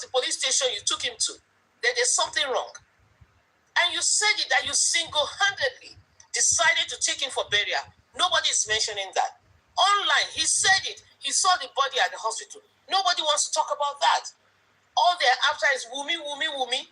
the police station you took him to, that there's something wrong. And you said it that you single-handedly decided to take him for burial. Nobody is mentioning that. Online, he said it. He saw the body at the hospital. Nobody wants to talk about that. All they're after is Wummi, Wummi, Wummi.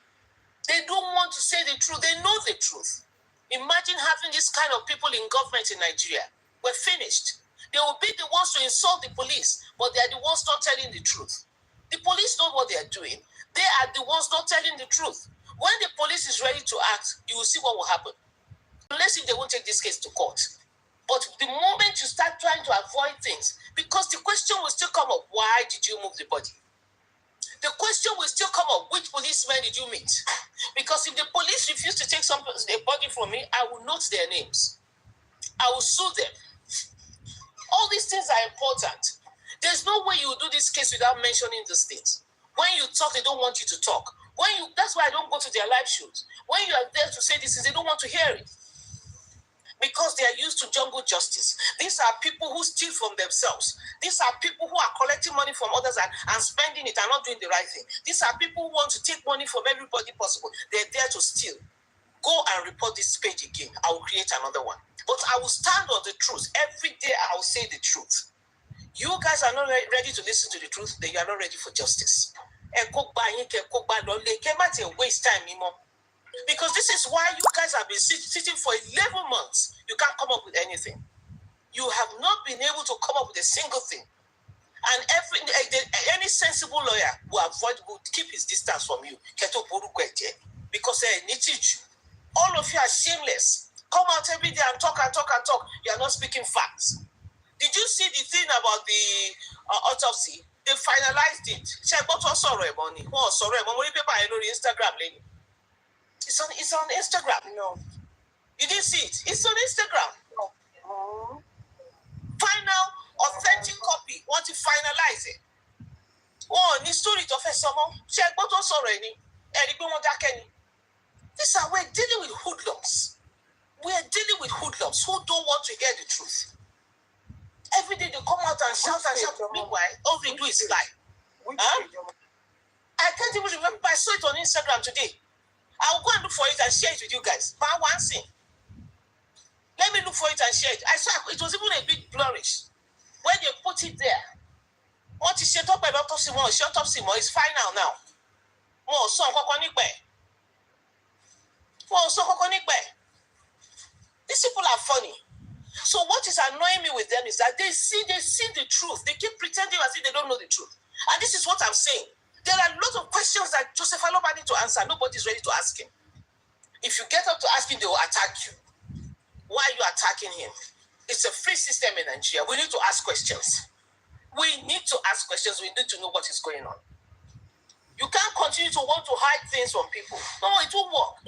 They don't want to say the truth. They know the truth. Imagine having this kind of people in government in Nigeria. We're finished. They will be the ones to insult the police, but they are the ones not telling the truth. The police know what they are doing. They are the ones not telling the truth. When the police is ready to act, you will see what will happen. Unless if they won't take this case to court. But the moment you start trying to avoid things, because the question will still come up, why did you move the body? The question will still come up, which policemen did you meet? Because if the police refuse to take a body from me, I will note their names. I will sue them. All these things are important. There's no way you will do this case without mentioning these things. When you talk, they don't want you to talk. That's why I don't go to their live shows. When you are there to say this, they don't want to hear it. Because they are used to jungle justice. These are people who steal from themselves. These are people who are collecting money from others and spending it and not doing the right thing. These are people who want to take money from everybody possible. They're there to steal. Go and report this page again. I will create another one. But I will stand on the truth. Every day I will say the truth. You guys are not ready to listen to the truth, then you are not ready for justice. Waste time anymore. Because this is why you guys have been sitting for 11 months. You can't come up with anything. You have not been able to come up with a single thing. And any sensible lawyer will keep his distance from you. Because all of you are shameless. Come out every day and talk and talk and talk. You are not speaking facts. Did you see the thing about the autopsy? They finalized it. Instagram lady. It's on Instagram. No. You didn't see it? It's on Instagram. No. Final authentic copy. Want to finalize it? Oh, ni story to face someone. This are we're dealing with hoodlums. We are dealing with hoodlums who don't want to hear the truth. Every day they come out and shout and shout. Meanwhile, all they do is lie. I can't even remember. I saw it on Instagram today. I'll go and look for it and share it with you guys. But one thing. Let me look for it and share it. I saw it was even a bit blurrish. When they put it there. What is shut up by Dr. Simon? Shut up, Simon. It's final now. These people are funny. So what is annoying me with them is that they see the truth. They keep pretending as if they don't know the truth. And this is what I'm saying. There are a lot of questions that Joseph Aloba needs to answer. Nobody's ready to ask him. If you get up to ask him, they will attack you. Why are you attacking him? It's a free system in Nigeria. We need to ask questions. We need to ask questions. We need to know what is going on. You can't continue to want to hide things from people. No, it won't work.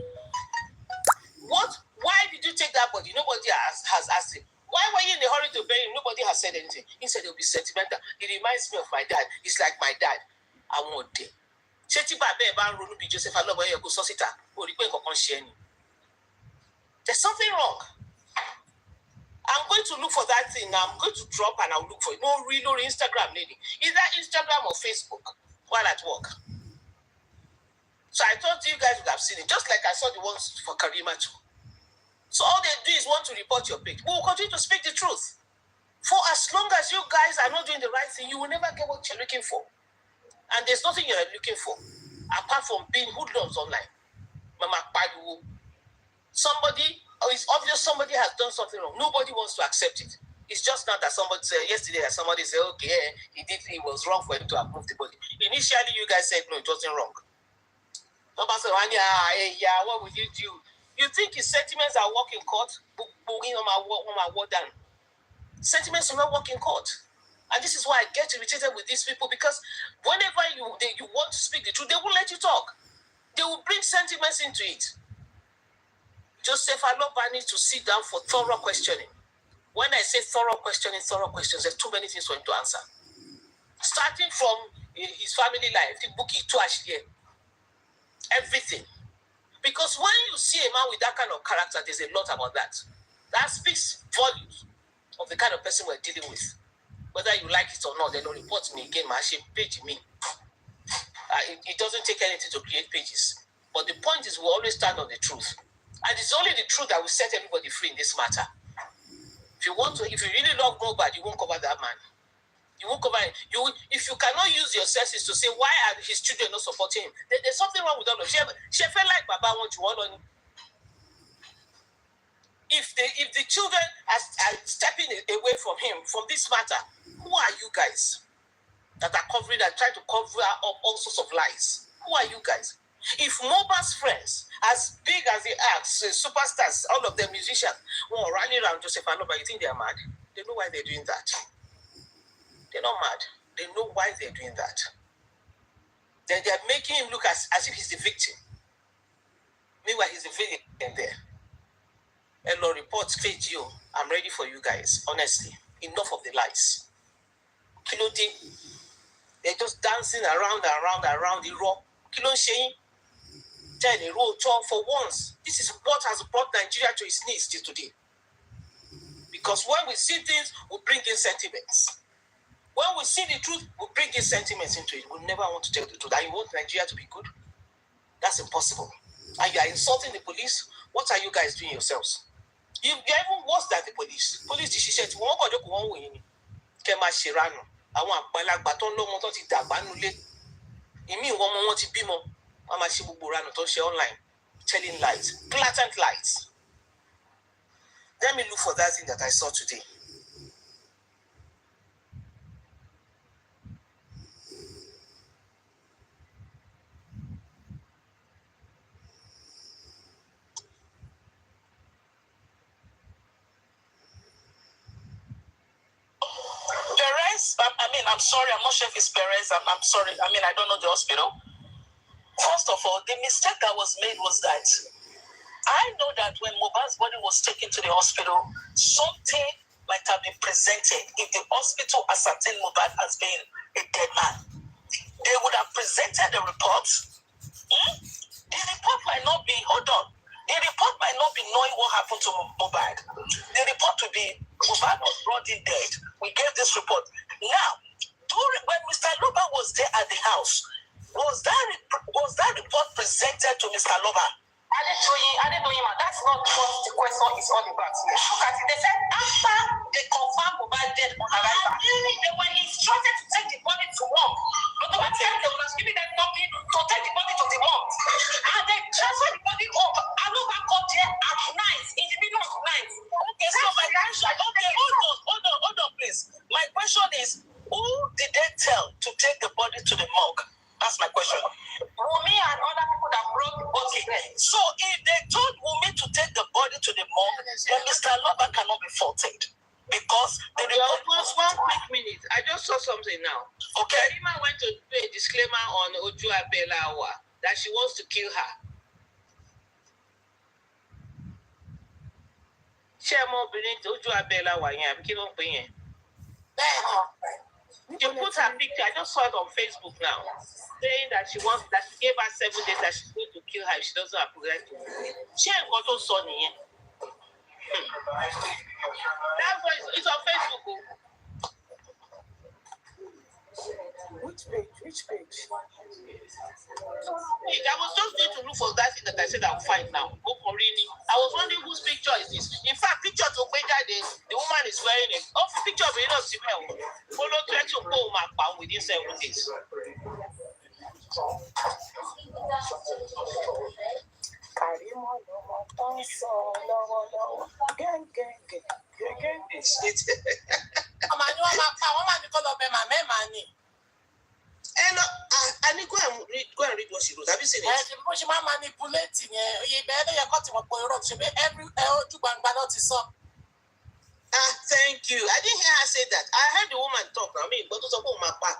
Why did you take that body? Nobody has asked him. Why were you in a hurry to bury him? Nobody has said anything. He said he'll be sentimental. It reminds me of my dad. He's like my dad. I want it. There's something wrong. I'm going to look for that thing now. I'm going to drop and I'll look for it. No real or Instagram lady. Is that Instagram or Facebook while at work? So I thought you guys would have seen it, just like I saw the ones for KARIMOT.WHO. So all they do is want to report your page. We will continue to speak the truth. For as long as you guys are not doing the right thing, you will never get what you're looking for. And there's nothing you're looking for, apart from being hoodlums online. It's obvious somebody has done something wrong. Nobody wants to accept it. It's just not that somebody said, yesterday that somebody said, okay, it was wrong for him to have moved the body. Initially, you guys said, no, it wasn't wrong. Somebody said, what would you do? You think his sentiments are work in court? Sentiments will not work in court. And this is why I get irritated with these people, because whenever you want to speak the truth, they won't let you talk. They will bring sentiments into it. Joseph Aloba needs to sit down for thorough questioning. When I say thorough questions, there's too many things for him to answer. Starting from his family life, the book he trashed here. Everything. Because when you see a man with that kind of character, there's a lot about that. That speaks volumes of the kind of person we're dealing with. Whether you like it or not, they don't report me again. My page me. It doesn't take anything to create pages. But the point is, we always stand on the truth. And it's only the truth that will set everybody free in this matter. If you really love Mohbad, you won't cover that man. You won't cover it. If you cannot use your senses to say why are his children not supporting him, there's something wrong with all of them. She felt like Baba wants you all on. If the children are stepping away from him, from this matter, who are you guys that are covering, that try to cover up all sorts of lies? Who are you guys? If Mohbad's friends, as big as they are, superstars, all of them musicians, were running around Joseph Aloba, you think they are mad? They know why they're doing that. They're not mad. They know why they're doing that. They're making him look as if he's the victim. Meanwhile, he's the victim there. Hello, reports, KGO. I'm ready for you guys. Honestly, enough of the lies. Kilode, they're just dancing around the rock. Kilo Shein, for once. This is what has brought Nigeria to its knees till today. Because when we see things, we bring in sentiments. When we see the truth, we bring in sentiments into it. We never want to tell the truth. And you want Nigeria to be good? That's impossible. And you are insulting the police. What are you guys doing yourselves? You're even worse than the police. Police, she said, "Wọ́n kọ́ jókòó wọ́n wò yín ni. Kẹ́ máa ṣèrànù. Àwọn àgbàlagbà tó ń lọ́mọ tó ti dàgbà nulẹ̀. Ìmí ìwọ ọmọ wọn ti bímọ. Wọ́n máa ṣe gbogbo ìranù tó ń ṣe online. Telling lies. Blatant lies. Let me look for that thing that I saw today. I'm sorry, I'm not sure if it's Perez. I'm sorry. I don't know the hospital. First of all, the mistake that was made was that I know that when Mohbad's body was taken to the hospital, something might have been presented. If the hospital ascertained Mohbad as being a dead man, they would have presented the report. The report might not be, the report might not be knowing what happened to Mohbad. The report would be, Mohbad was brought in dead. We gave this report. Now, when Mr. Loba was there at the house, was that report presented to Mr. Loba? I didn't know him. That's not what the question is all about. Look at it. They said after they confirmed Mohbad dead on arrival, they were instructed to take the body to work. But the time they were giving them something to take the body to the work. And they transferred the body home. Aloba got there at night, in the middle of the night. Okay, so my question, hold on, please. My question is, who did they tell to take the body to the morgue? That's my question. Wumi and other people that brought the body. Okay. So if they told Wumi to take the body to the morgue, then Mr. Loba cannot be faulted. Because the report was 1 quick minute. I just saw something now. Okay. Karima went to do a disclaimer on Oju Abelawa that she wants to kill her. Chairman Oju Abelawa, you put her picture, I just saw it on Facebook now, saying that she gave her 7 days that she's going to kill her if she doesn't apologize to me. She ain't got no son here. That's why it's on Facebook. Which page? I was just going to look for that thing that I said I'll find now. I was wondering whose picture is this. In fact, picture to the woman is wearing it. Oh, picture of it, follow 20 within 7 days. And I need go and read what she wrote. Have you seen it? She manipulating thank you. I didn't hear her say that. I heard the woman talk. But to support my part.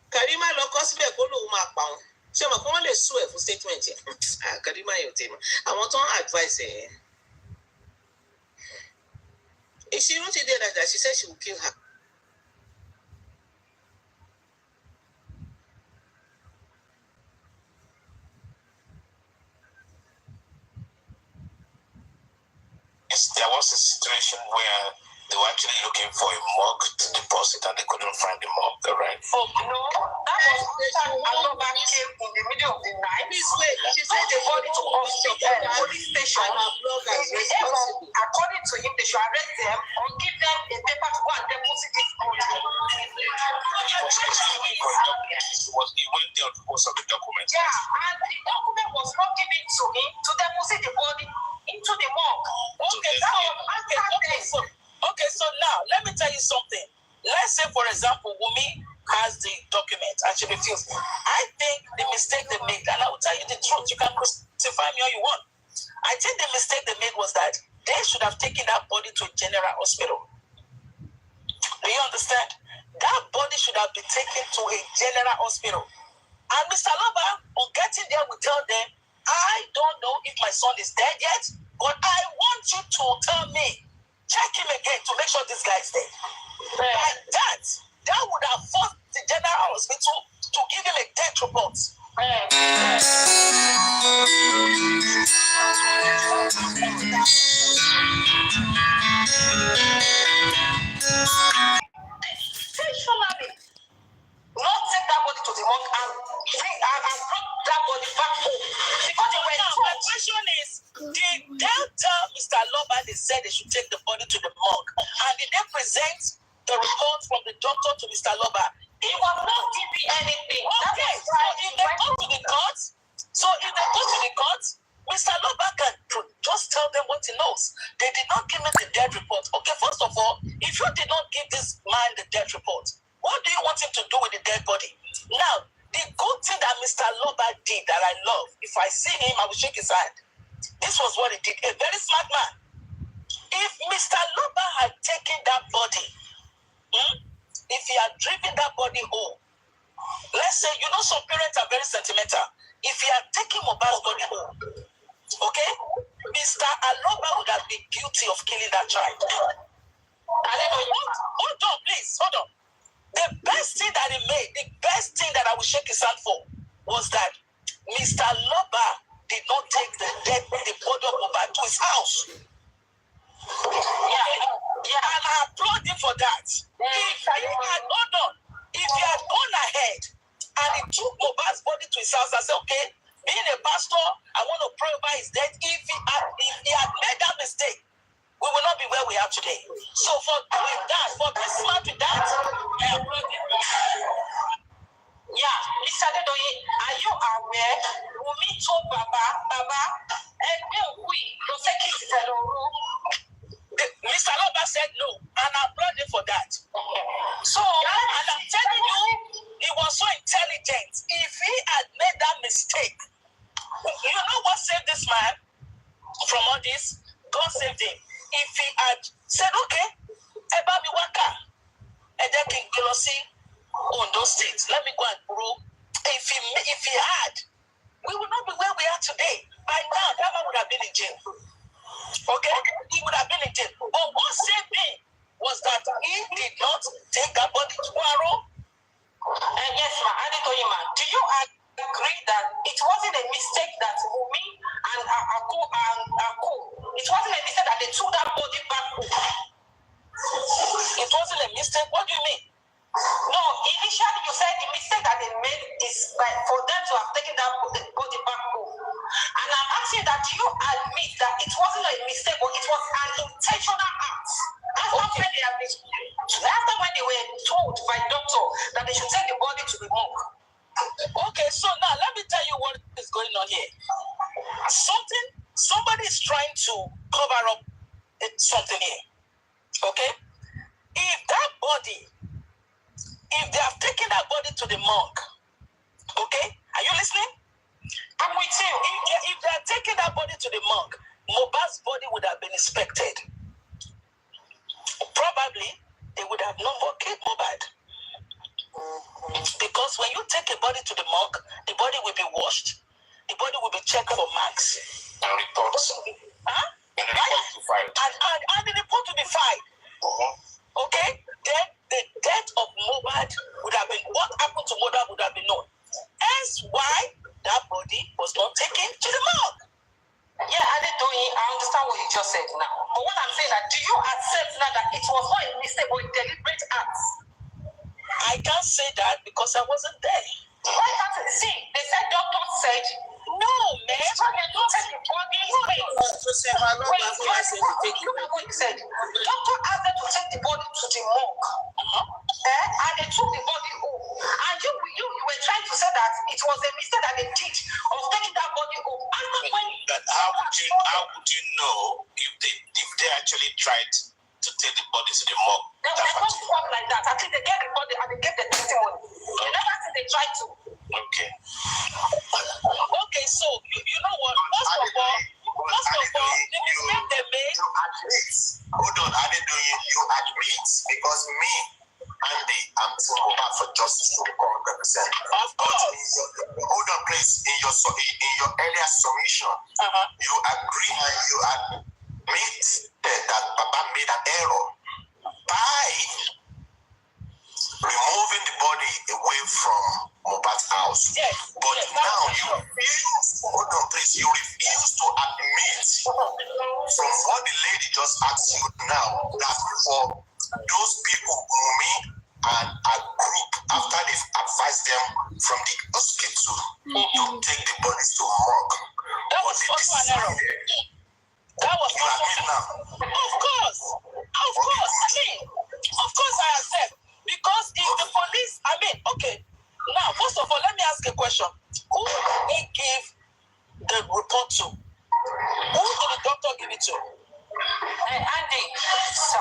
Karima Lokosibe Golo Mapa. She ma come le sue for statement here. Karima Yotima. I want to advise her. If she wrote it there like that, she said she will kill her. There was a situation where they were actually looking for a morgue to deposit and they couldn't find the morgue, right? Oh, no. That was Aloba came this way. She sent the body to police station. According to him, they should arrest them or give them a paper to go and deposit it on the He went there because of the document. Yeah, and the document was not given to him to deposit the body into the morgue. Okay, so now let me tell you something. Let's say, for example, WUMMI has the document and she refused. I think the mistake they made, and I will tell you the truth, you can crucify me all you want. I think the mistake they made was that they should have taken that body to a general hospital. Do you understand? That body should have been taken to a general hospital. And Mr. Loba, on getting there, will tell them, I don't know if my son is dead yet, but I want you to tell me, check him again to make sure this guy is dead. Like that would have forced the general hospital to give him a death report. Not take that body to the morgue and bring and bring that body back home. Because they were told. My question is, did they tell Mr. Loba they said they should take the body to the morgue? And did they present the report from the doctor to Mr. Loba? He was not giving anything. Okay, so if they go to the court, Mr. Loba can just tell them what he knows. They did not give me the death report. Okay, first of all, if you did not give this man the death report, what do you want him to do with the dead body? Now, the good thing that Mr. Loba did that I love, if I see him, I will shake his hand. This was what he did. A very smart man. If Mr. Loba had taken that body, if he had driven that body home, let's say, you know, some parents are very sentimental. If he had taken Mohbad's body home, okay, Mr. Aloba would have been guilty of killing that child. Hold on, please, hold on. The best thing that he made, the best thing that I will shake his hand for, was that Mr. Aloba did not take the body of Mohbad to his house. Yeah, and I applaud him for that. If he had gone ahead and he took Mohbad's body to his house and said, okay, being a pastor, I want to pray over his death. If he had made that mistake, we will not be where we are today. So for doing that, for being smart with that, I applaud him. Yeah, Mr. Adedoye, are you aware? Wunmi told Baba, Mr. Loba said no, and I applaud him for that. So, and I'm telling you, he was so intelligent. If he had made that mistake, you know what saved this man from all this? God saved him. If he had said, okay, Ebami Waka, and then King Gelosi on those states, let me go and grow. If he had, we would not be where we are today. By now, that man would have been in jail. Okay? He would have been in jail. But what saved him was that he did not take that body to Waro. Yes, ma. Adedoye, ma. Do you agree that it wasn't a mistake that Wunmi and Ako, it wasn't a mistake that they took that body back home? It wasn't a mistake? What do you mean? No, initially you said the mistake that they made is for them to have taken that body back home. And I'm asking that, do you admit that it wasn't a mistake, but it was an intentional act? After when they were told by doctor that they should take the body to the morgue. Okay, so now let me tell you what is going on here. Somebody is trying to cover up something here. Okay? If they have taken that body to the morgue, okay? Are you listening? I'm with you. If they are taking that body to the morgue, Mohbad's body would have been inspected. Probably, they would have no more killed Mohbad. Because when you take a body to the morgue, the body will be washed. The body will be checked for marks. And reports. Huh? And the report to file. And the report will be filed. Okay? Then the death of Mohbad would have been, what happened to Mohbad would have been known. Hence why that body was not taken to the morgue. Yeah, Adedoye, I understand what you just said now. But what I'm saying that, do you accept now that it was not a mistake but a deliberate act? I can't say that because I wasn't there. Why can't you see? They said doctor said So they don't take the body. Wait, look at what he said. Doctor asked them to take the body to the morgue. And they took the body home. And you were trying to say that it was a mistake that they did of taking that body home. How would you know if they actually tried to take the body to the morgue? They don't talk like that. At least they get the body and they get the testimony. They never say they tried to. Okay. Okay, so you know what? First of all, the mistake they made. You admit. Hold on, you admit because me, Andy, I'm for justice to become represent. Of course. Hold on, please. In your earlier submission, you agree and you admit that Papa made an error by removing the body away from Mohbad's house. Yes. But now you refuse. Hold on, please. You refuse to admit from what the lady just asked you now that for those people WUMMI and a group after they've advised them from the hospital to take the bodies to morgue. That was also an error. That was also an error. Of course. Of course I accept. Because if the police, okay. Now, first of all, let me ask a question. Who did he give the report to? Who did the doctor give it to? Andy, sir.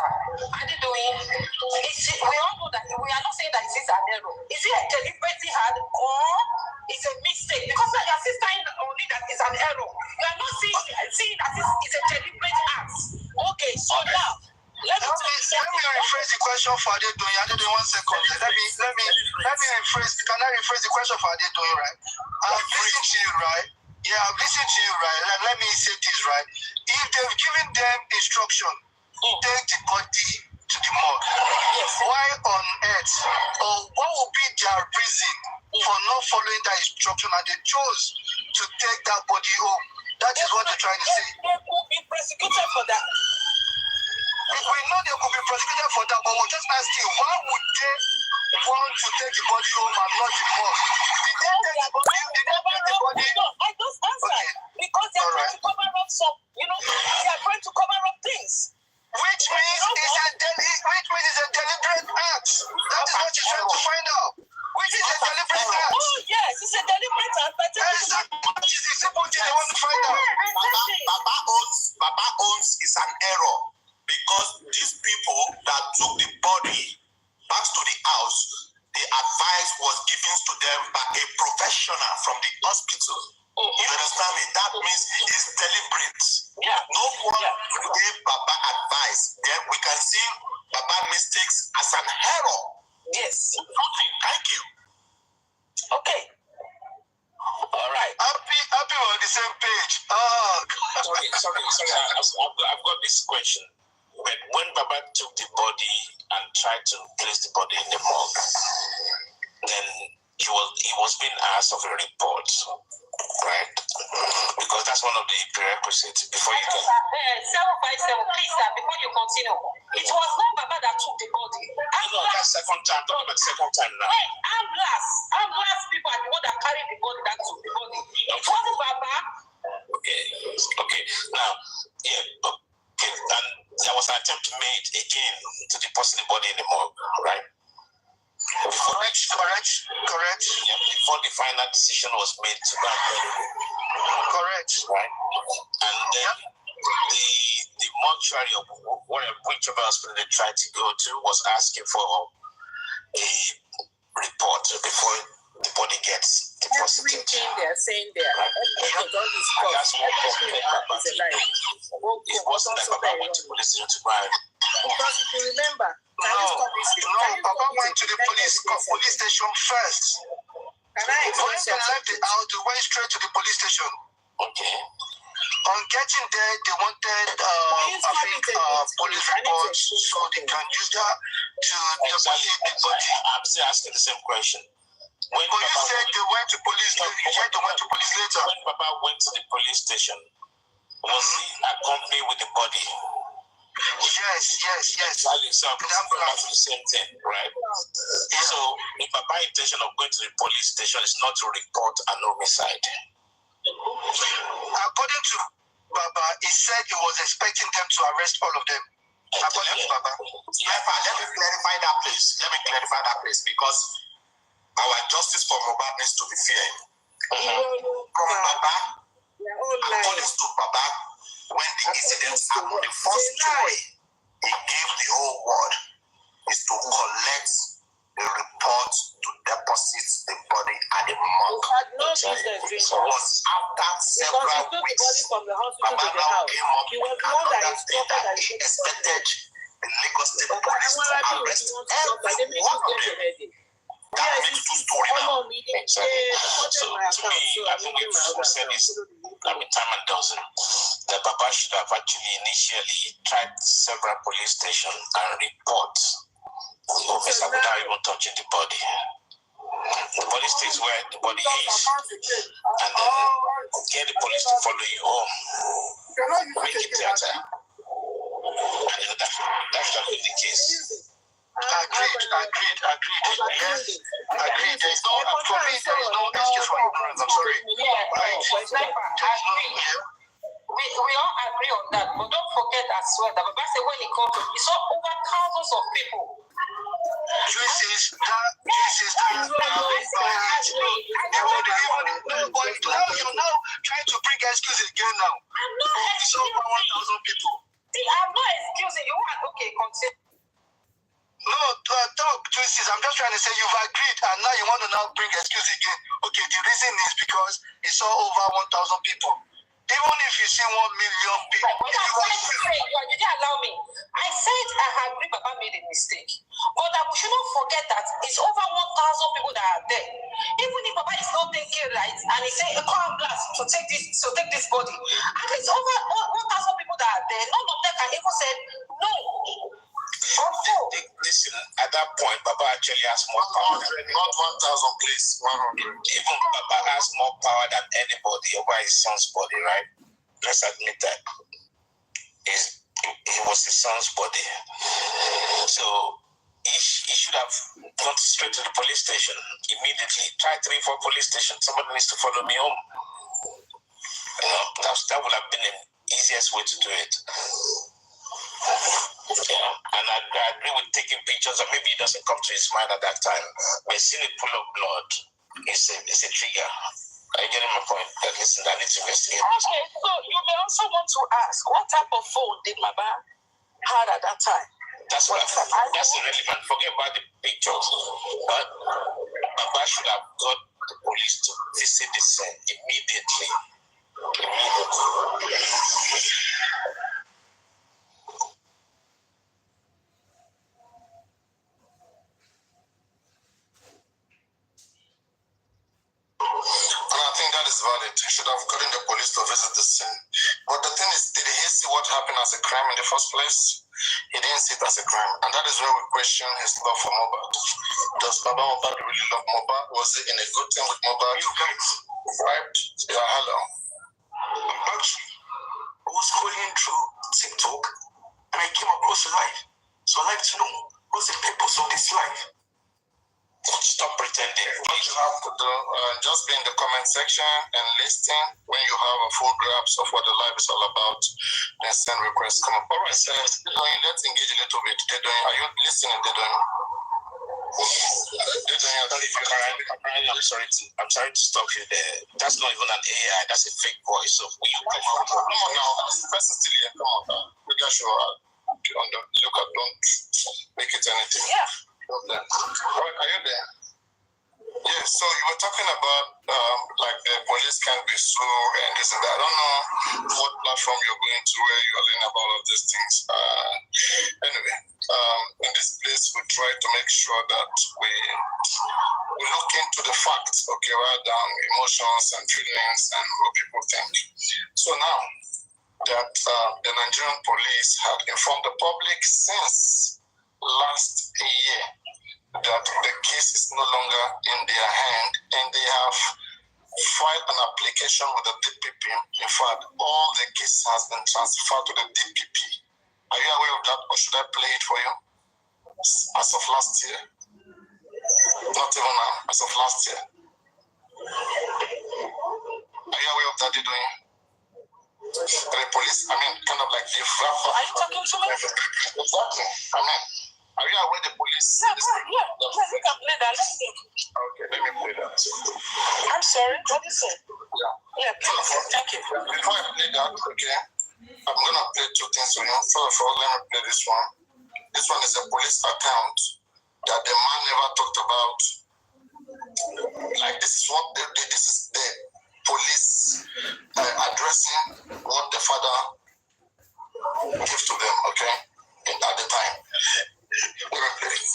Andy doing. We all know that we are not saying that it is an error. Is it a deliberately hard or it's a mistake? Because now you are still saying only that it's an error. You are not seeing that it's a deliberate act. Okay, so now. Let me rephrase the question for Adedoyin. Adedoyin, 1 second. Let me rephrase. Can I rephrase the question for Adedoyin, right? I've listened to you, right? Yeah, I've listened to you, right? Let me say this, right? If they've given them instruction, take the body to the morgue. Why on earth? Or what would be their reason for not following that instruction and they chose to take that body home? That is what they're trying to say. They could be prosecuted for that. We know they could be prosecuted for that, but we're just asking, why would they want to take the body home and not the morgue? Did they take the body? No, I just answered. Okay. Because they are trying to cover up some, they are trying to cover up things. Which means it's a deliberate act. That is what you're trying to find out. Which is a deliberate act. Oh, yes, it's a deliberate act. But which is the simple thing they want to find out. Baba owns is an error. Because these people that took the body back to the house, the advice was given to them by a professional from the hospital. You understand me? That means it's deliberate. Yeah. No one gave Baba advice. Then we can see Baba mistakes as an error. Yes. Thank you. Okay. All right. Happy we're on the same page. Sorry. I've got this question. When Baba took the body and tried to place the body in the morgue, then he was being asked of a report, right? Because that's one of the prerequisites before you can. 757, please, sir, before you continue. It was not Baba that took the body. That's second time. Talk about second time now. Hey, ambulance people are the one that carried the body, that took the body. It wasn't Baba. Okay. Now, and there was an attempt made again to deposit the body in the morgue, right? Correct. Yeah, before the final decision was made to go and bury him. Correct. Right? And then the mortuary of whichever hospital they tried to go to was asking for a report before the body gets deposited. Everything they're saying there, That's more complicated about it. It wasn't like Baba went to police station to buy. because if you remember, Papa went to the police station first. When they left the house, they went straight to the police station. Okay. On getting there, they wanted police reports so they can use that to deposit the body. I'm still asking the same question. But you said they went to police. You said they went to police later. When Papa went to the police station, was he accompanied with the body? Yes. Exactly. So that's the same thing, right? Yeah. So the Papa's intention of going to the police station is not to report an homicide. According to Baba, he said he was expecting them to arrest all of them. According to Baba. Let me clarify that place because our justice for Mohbad needs to be fair. From Baba, according to Baba, when the incidents happened, the first way he gave the whole world is to collect the report to deposit the body at the morgue. So it was after several weeks, Baba now came up with another thing that he expected the Lagos State Police to arrest every one of them. That makes two stories now. So to me, I think we've said this time and dozen. The Baba should have actually initially tried several police stations and report the officer without even touching the body. The body stays where the body is, and then get the police to follow you home, make it theater. And that should have been the case. Agreed. Yes, agreed. There is no, for me, there is no excuse for ignorance. I'm sorry. We all agree on that, but don't forget as well that Baba said when he called, he saw over thousands of people. You're now trying to bring excuses again now. I'm not excusing. 1,000 people. I'm not excusing you. Okay, continue. No, talk, Tracy. I'm just trying to say you've agreed, and now you want to now bring excuse again. Okay, the reason is because he saw over 1,000 people. Even if you see 1 million people, you didn't allow me. I said I agree Baba made a mistake. But we should not forget that it's over 1,000 people that are there. Even if Baba is not thinking right, and he said a call blast to take this body, and it's over 1,000 people that are there. None of them can even say no. Listen, at that point, Baba actually has more power than anybody. Not 1,000, please. 100. Even Baba has more power than anybody over his son's body, right? Let's admit that. It was his son's body. So he should have gone straight to the police station immediately. Try 3-4 police stations. Somebody needs to follow me home. That would have been the easiest way to do it. Yeah, and I agree with taking pictures, or maybe it doesn't come to his mind at that time. But seeing a pool of blood is a trigger. Are you getting my point? That listen, I need to investigate. Okay, so you may also want to ask, what type of phone did Baba have at that time? That's irrelevant. Forget about the pictures. But Baba should have got the police to visit the scene immediately. Valid. He should have gotten the police to visit the scene. But the thing is, did he see what happened as a crime in the first place? He didn't see it as a crime. And that is where we question his love for Mohbad. Does Baba Mohbad really love Mohbad? Was he in a good thing with Mohbad? You guys. Right? Yeah, hello. Actually, I was scrolling through TikTok and I came across a live. So I'd like to know, what's the purpose of this live? Stop pretending. What you have to do, just be in the comment section and listen. When you have a full grasp of what the live is all about, then send requests. Come up. All right, so let's engage a little bit. Are you listening? I'm sorry to stop you there. That's not even an AI. That's a fake voice. So will you come out? Come on now. The person still here. Come on. We got you. Look at, don't make it anything. Yeah. All right, are you there? Yeah, so you were talking about like the police can be so and this and that. I don't know what platform you're going to where you're learning about all of these things. Anyway, in this place we try to make sure that we look into the facts, okay, right down emotions and feelings and what people think. So now that the Nigerian police had informed the public since last year that the case is no longer in their hand and they have filed an application with the DPP. In fact, all the case has been transferred to the DPP. Are you aware of that, or should I play it for you? As of last year? Not even now, as of last year. Are you aware of are they doing? The police, I mean, kind of like the wrap up. Are you talking to me? Exactly. I mean, are you aware the police? Yeah, you can play that. Okay, let me play that. I'm sorry, what is it? Yeah, please. Thank you. Before I play that, okay, I'm gonna play two things for you. First of all, let me play this one. This one is a police account that the man never talked about. Like this is what this is the police addressing what the father gave to them, okay, at the time. Let me play it.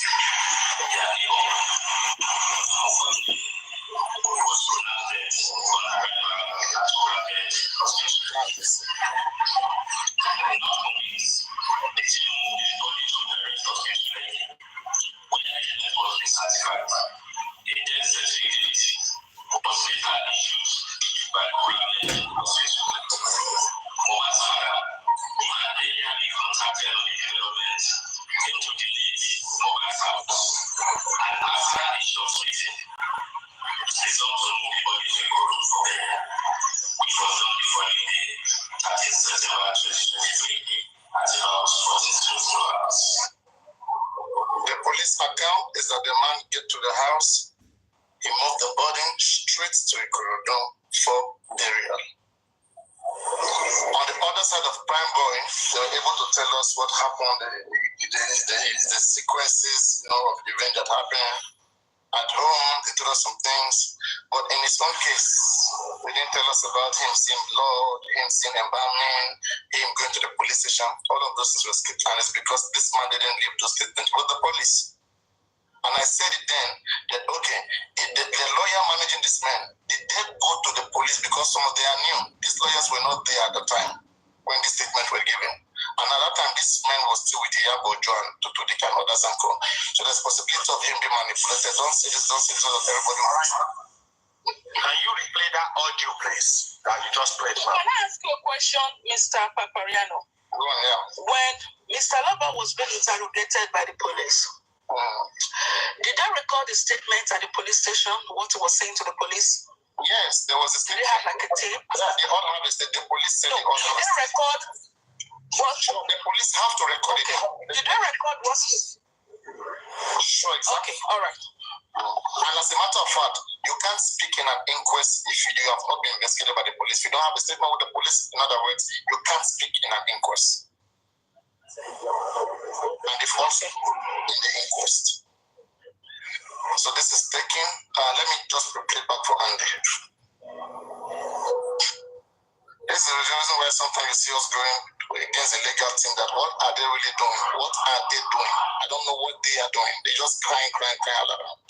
The police account is that the man get to the house, he moved the body straight to a corridor for burial. On the other side of Prime Boy, they were able to tell us what happened, the sequences, of events that happened at home. They told us some things, but in his own case, they didn't tell us about him seeing blood, him seeing embalming, him going to the police station. All of those things were skipped, and it's because this man didn't leave those statements with the police. And I said it then that okay, the lawyer managing this man, did they go to the police because some of them are new? These lawyers were not there at the time when these statements were given. And at that time, this man was still with Yabo John, Tutudik and others and co. So there's possibility of him being manipulated. Don't say this, so that everybody will. Can you replay that audio, please, that you just played? Can I ask you a question, Mr. Papariano? Go on, yeah. When Mr. Loba was being interrogated by the police, did they record the statement at the police station, what he was saying to the police? Yes, there was a Did statement. they have like a tape? Yeah, they all have a statement. The police said No, they all did have a they statement. record what? Sure, the police have to record it. Did they record what? Sure, exactly. Okay, all right. And as a matter of fact, you can't speak in an inquest if you have not been investigated by the police. If you don't have a statement with the police, in other words, you can't speak in an inquest. And if also in the inquest. So this is taken. Let me just replay back for Andy. This is the reason why sometimes you see us going against the legal team, that what are they really doing? What are they doing? I don't know what they are doing. They're just crying all around.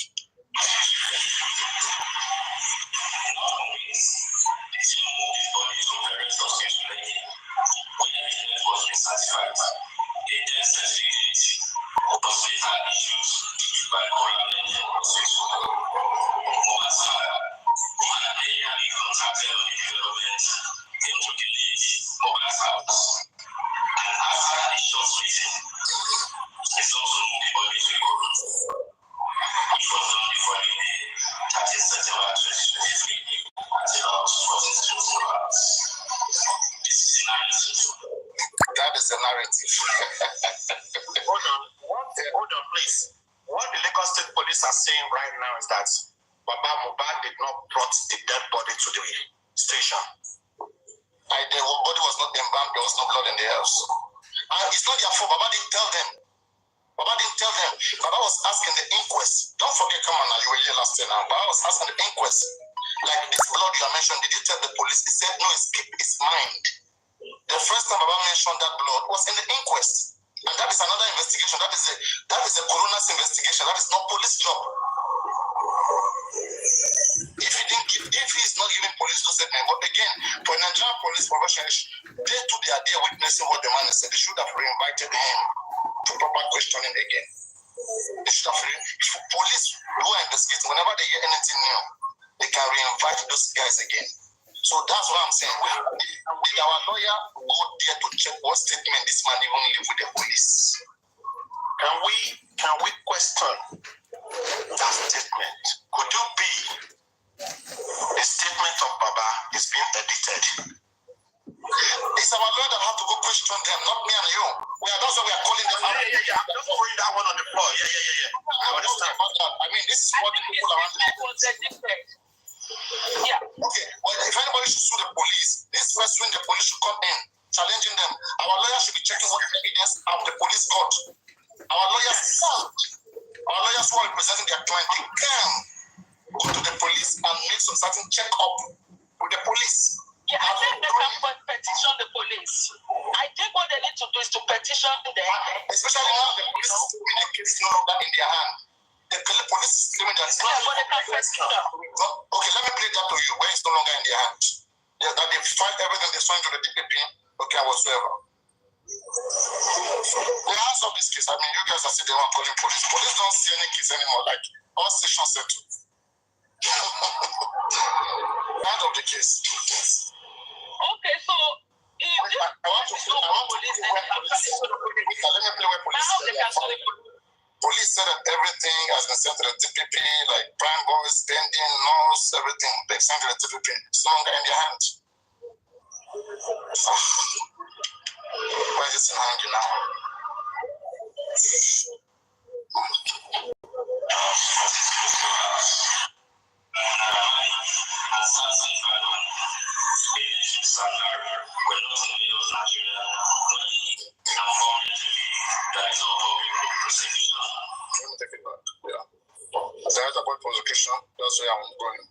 That is the narrative. Hold on, please. What the Lagos State Police are saying right now is that Baba Mohbad did not brought the dead body to the station. The body was not embalmed, there was no blood in the house. And it's not their fault. Baba didn't tell them. Baba was asking the inquest. Don't forget, come on now, you were here last year now. Baba was asking the inquest. Like this blood you mentioned, did you tell the police? He said, no, escape his mind. The first time Baba mentioned that blood was in the inquest. And that is another investigation. That is a coroner's investigation. That is not police job. If he's not giving police those statements, but again, for Nigerian police professionals, they too they are there witnessing what the man has said. They should have reinvited him to proper questioning again. They should have police who are investigating, whenever they hear anything new, they can reinvite those guys again. So that's what I'm saying. Did our lawyer go there to check what statement this man even leave with the police? Can we question that statement? Could you be The statement of Baba is being edited. It's our Lord that have to go question them, not me and you. That's why we are calling them out. Yeah. I'm just throwing that one on the floor. Yeah. I understand. I mean, this is what the people are asking. Yeah. Okay. Well, if anybody should sue the police, this first when the police should come in, challenging them. Our lawyers should be checking what evidence of the police got. Our lawyers who are representing their client, they can go to the police and make some certain check-up with the police. Yeah, I think they can petition the police. I think what they need to do is to petition them. Especially now the police is claiming the case no longer in their hand. The police is claiming that it's not. Yeah, but they can petition. Okay, let me play that to you when it's no longer in their hand. Yeah, that they find everything they signed to the DPP, okay, whatsoever. The answer of this case, I mean, you guys are still the one calling police. Police don't see any case anymore, like all stations settled. End of the case. Okay, so if I want to police, let me play where police. Police said that everything has been sent to the TPP, like prime boys, standing, nose, everything. They sent to the TPP. It's no longer in their hand. Why is this in hand now? Let me take it back. Yeah. That's about prosecution. That's where I'm going.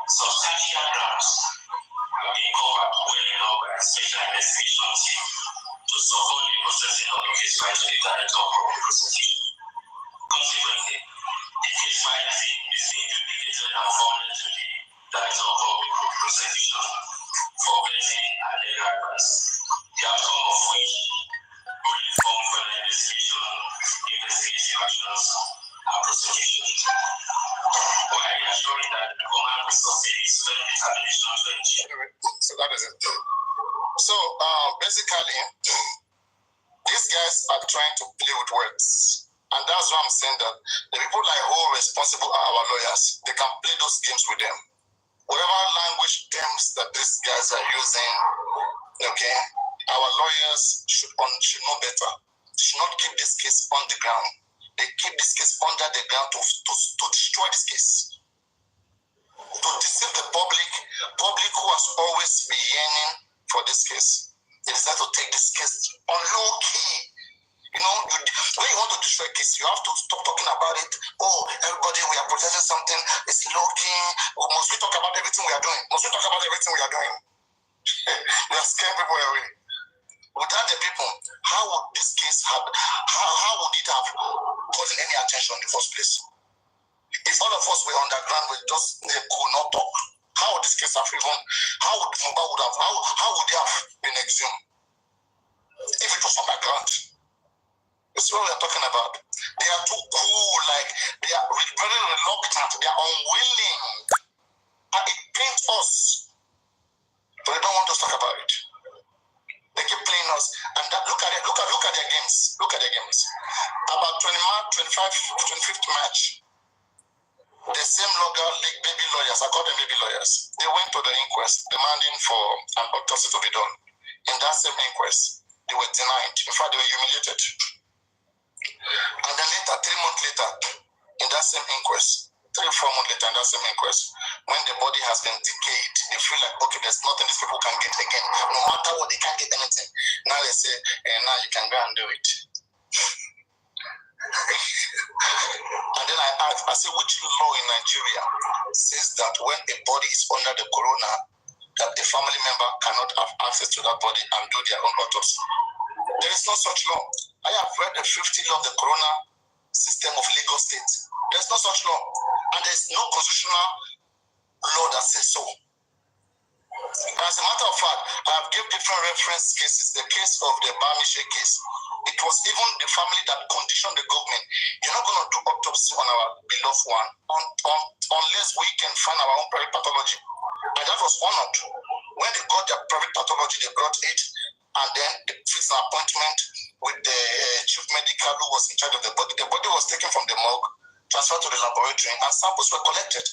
Substantial grounds have been covered well enough by a special investigation team to support the processing of the case file to the Director of Public Prosecution. Consequently, the case file team is being duplicated and forwarded to the Director of Public Prosecution for vetting and legal advice, the outcome of which will inform further investigation, investigative actions, and prosecution. While ensuring that the command will sustain its firm determination to ensure. So that is it. So basically, these guys are trying to play with words. And that's why I'm saying that the people like who are responsible are our lawyers. They can play those games with them. Whatever language terms that these guys are using, okay, our lawyers should know better. Should not keep this case on the ground. They keep this case under the ground to destroy this case. To deceive the public who has always been yearning for this case. They decide to take this case on low key. You know, when you want to destroy a case, you have to stop talking about it. Oh, everybody, we are protecting something. It's low key. Must we talk about everything we are doing? Must we talk about everything we are doing? We are scaring people away. Without the people, how would this case have, how would it have gotten any attention in the first place? If all of us were underground, we just could not talk. How would this case have even, how would they have been exhumed? If it was underground. This is what we are talking about. They are too cool, like they are very reluctant, they are unwilling. And it pains us. But they don't want to talk about it. They keep playing us, and that, look at their games. Look at their games. About 25th March, the same baby lawyers, I call them baby lawyers, they went to the inquest demanding for an autopsy to be done. In that same inquest, they were denied. In fact, they were humiliated. And then later, 3 months later, in that same inquest, 3-4 months later in that same inquest, when the body has been decayed, they feel like, okay, there's nothing these people can get again. No matter what, they can't get anything. Now they say, now you can go and do it. And then I say, which law in Nigeria says that when a body is under the corona, that the family member cannot have access to that body and do their own autopsy? There is no such law. I have read the 50 law of the corona system of Lagos State. There's no such law. And there's no constitutional law that says so. As a matter of fact, I have given different reference cases. The case of the Bamishe case, it was even the family that conditioned the government. You're not going to do autopsy on our beloved one unless we can find our own private pathology. And that was honored. When they got their private pathology, they brought it, and then they fixed an appointment with the chief medical who was in charge of the body. The body was taken from the morgue, transferred to the laboratory, and samples were collected.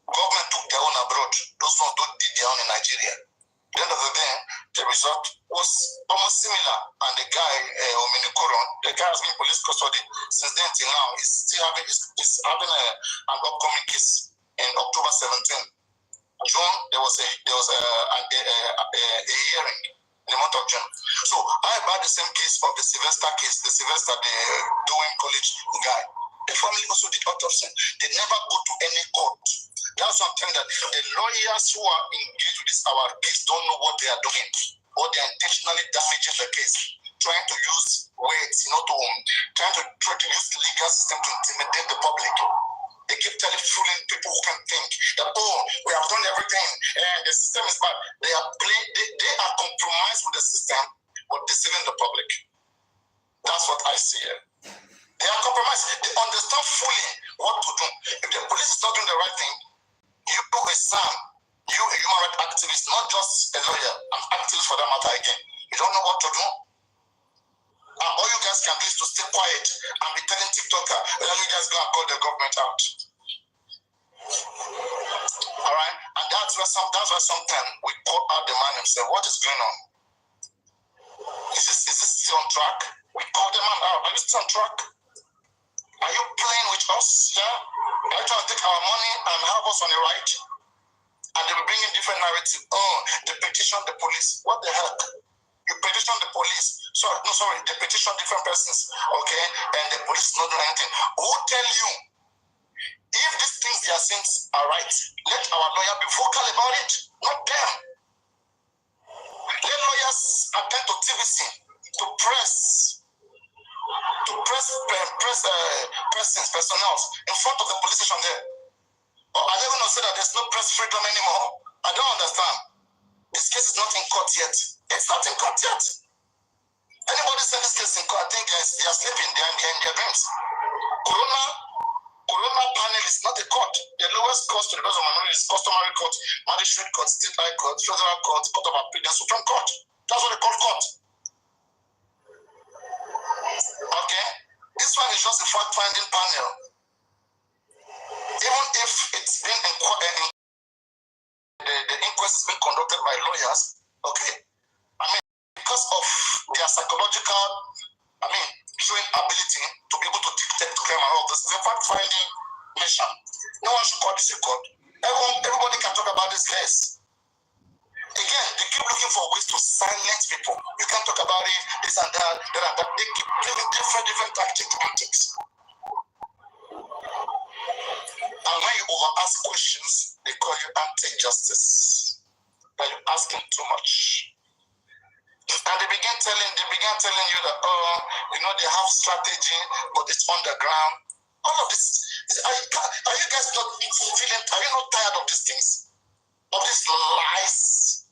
Government took their own abroad. Those ones did their own in Nigeria. At the end of the day, the result was almost similar. And the guy, Ominikoron, the guy has been in police custody since then till now. He's still having an upcoming case in October 17. June, there was a hearing in the month of June. So I had the same case of the Sylvester case, the Doing College guy. The family also did autopsy. They never go to any court. That's something that the lawyers who are engaged with our case don't know what they are doing, or they are intentionally damaging the case, trying to use words, trying to use the legal system to intimidate the public. They keep fooling people who can think that, we have done everything and the system is bad. They are compromised with the system, but deceiving the public. That's what I see here. They are compromised. They understand fully what to do. If the police is not doing the right thing, you a son, you a human rights activist, not just a lawyer, an activist for that matter again. You don't know what to do. And all you guys can do is to stay quiet and be telling TikToker, let me just go and call the government out. All right? And that's where sometimes we call out the man and say, what is going on? Is this still on track? We call the man out. Are you still on track? Are you playing with us? Yeah? Are you trying to take our money and have us on the right? And they will bring in different narrative. They petition the police. What the heck? You petition the police. They petition different persons. Okay? And the police not doing anything. Who tell you if these things they are saying are right? Let our lawyer be vocal about it. Not them. Let lawyers attend to TVC, to press personnel in front of the police station there. Or are they going to say that there's no press freedom anymore? I don't understand. This case is not in court yet. It's not in court yet. Anybody say this case in court, I think they are sleeping, they are in their dreams. Corona panel is not a court. The lowest court to the best of my knowledge is customary court, magistrate court, state high court, federal court, court of appeal, and Supreme Court. That's what they call court. Okay? This one is just a fact-finding panel. Even if it's been the inquest is being conducted by lawyers, okay? I mean, because of their psychological, trained ability to be able to detect crime and all this, is a fact-finding mission. No one should call this a court. Everybody can talk about this case. Again, they keep looking for ways to silence people. You can't talk about it, this and that, that and that. They keep giving different tactics. And when you over-ask questions, they call you anti-justice. That you're asking too much. And they began telling you that, they have strategy, but it's underground. All of this, are you guys not feeling, are you not tired of these things? Of these lies?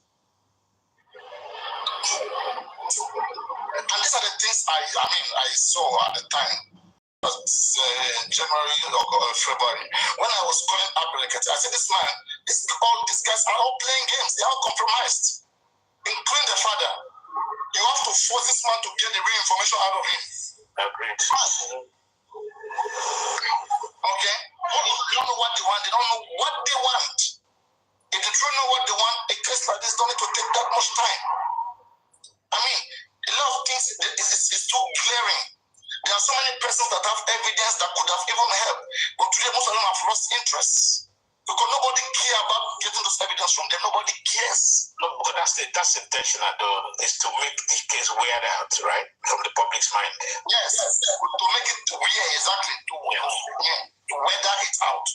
And these are the things I saw at the time. January or February. When I was calling Abeleket, I said, these guys are all playing games. They are all compromised, including the father. You have to force this man to get the real information out of him. Agreed. Okay? They don't know what they want. They don't know what they want. If they truly know what they want, a case like this don't need to take that much time. A lot of things is too glaring. There are so many persons that have evidence that could have even helped, but today most of them have lost interest because nobody cares about getting those evidence from them. Nobody cares. No, but that's intentional, though, is to make the case weird out, right, from the public's mind. Yes, to make it weird, exactly, to weather it out,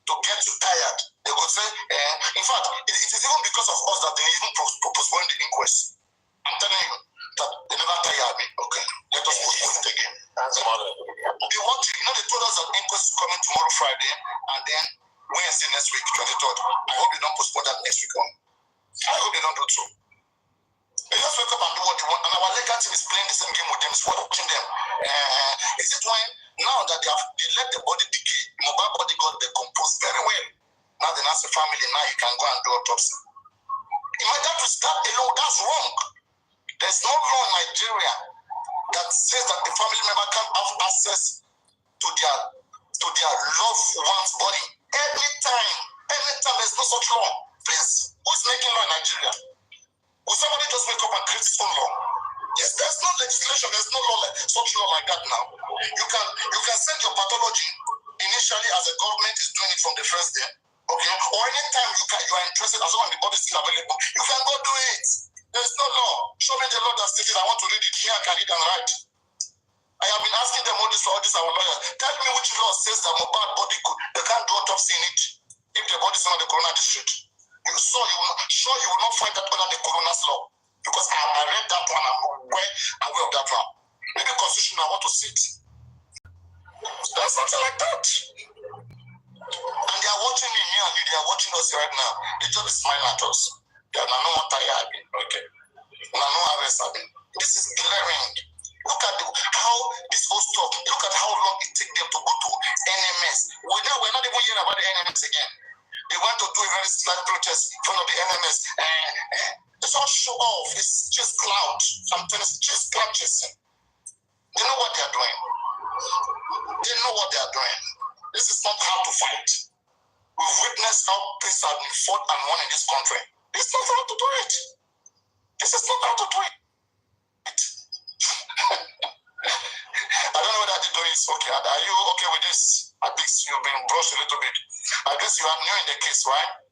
to get you tired. They could say, in fact, it is even because of us that they even postpone the inquest. I'm telling you that they never tired me. Okay, let us told you, they told us that inquest is coming tomorrow, Friday, and then Wednesday next week, 23rd. I hope they don't postpone that next week on. I hope they don't do so. They just wake up and do what they want, and our legal team is playing the same game with them, is watching them. Is it when, now that they let the body decay, the mobile body got decomposed very well. Now they ask the family, now you can go and do autopsy. Imagine that alone, that's wrong. There's no law in Nigeria that says that the family member can have access to their loved one's body anytime. There's no such law. Please, who's making law in Nigeria? Will somebody just wake up and create his own law? Yes, there's no legislation, there's no law such law like that now. You can send your pathology initially as the government is doing it from the first day, okay? Or anytime you are interested, as long as the body is still available, you can go do it. There's no law. Show me the law that stated I want to read it here, I can read and write. I have been asking them all this for all this our lawyers. Tell me which law says that mobile body they can't do autopsy in it if the body is not the corona district. You will not find that under the coroner's law. Because I read that one, I'm aware of that one. Maybe constitution I want to see it. There's something like that. And they are watching me here and they are watching us right now. They just smile at us. They are not tired. Okay. No arrest. This is glaring. Look at how this whole stuff, look at how long it takes them to go to NMS. We're not even hearing about the NMS again. They want to do a very slight protest in front of the NMS. It's all show off. It's just cloud. Sometimes it's just cloud chasing. They know what they're doing. This is not how to fight. We've witnessed how things have been fought and won in this country. This is not how to do it. I don't know whether the doing is okay. Are you okay with this? I think you've been brushed a little bit. I guess you are new in the case, right?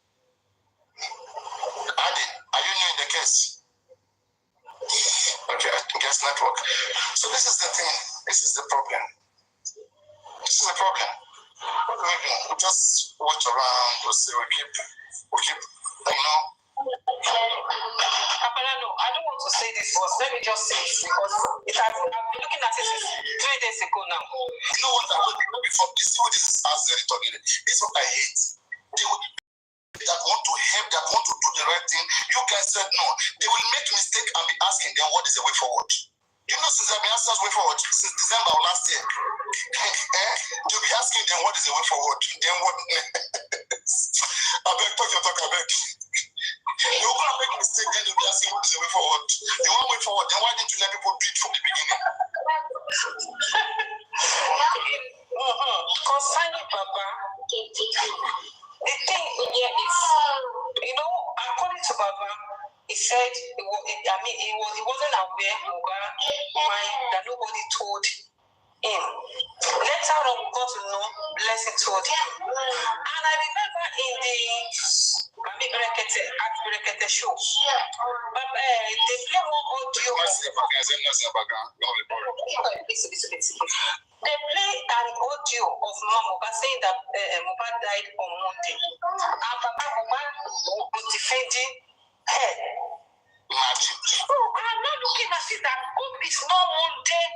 Adi, are you new in the case? Okay, I guess network. So this is the thing. This is the problem. What do we do? We just watch around. We keep, Apalano, I don't want to say this, but let me just say it because I've been looking at it 3 days ago now. You know what I want before? You see what this is as the talking. This is what I hate. That want to help, that want to do the right thing. You guys said no. They will make mistake and be asking them what is the way forward. You know, since I've been asking us way forward since December of last year, they'll be asking them what is the way forward. Then what? I beg, talk, I beg. You want to make a mistake, then they'll be asking what is the way forward. You want way forward, then why didn't you let people do it from the beginning? Concerning Baba, the thing here is, according to Baba, he said he wasn't aware that nobody told him. Later on, we got to know Blessing told him. And I remember in the Brekete show, but they play one audio. They play an audio of Mama saying that Mohbad died on Monday. And Papa Mohbad was defending her. So I'm not looking at it that it's not Monday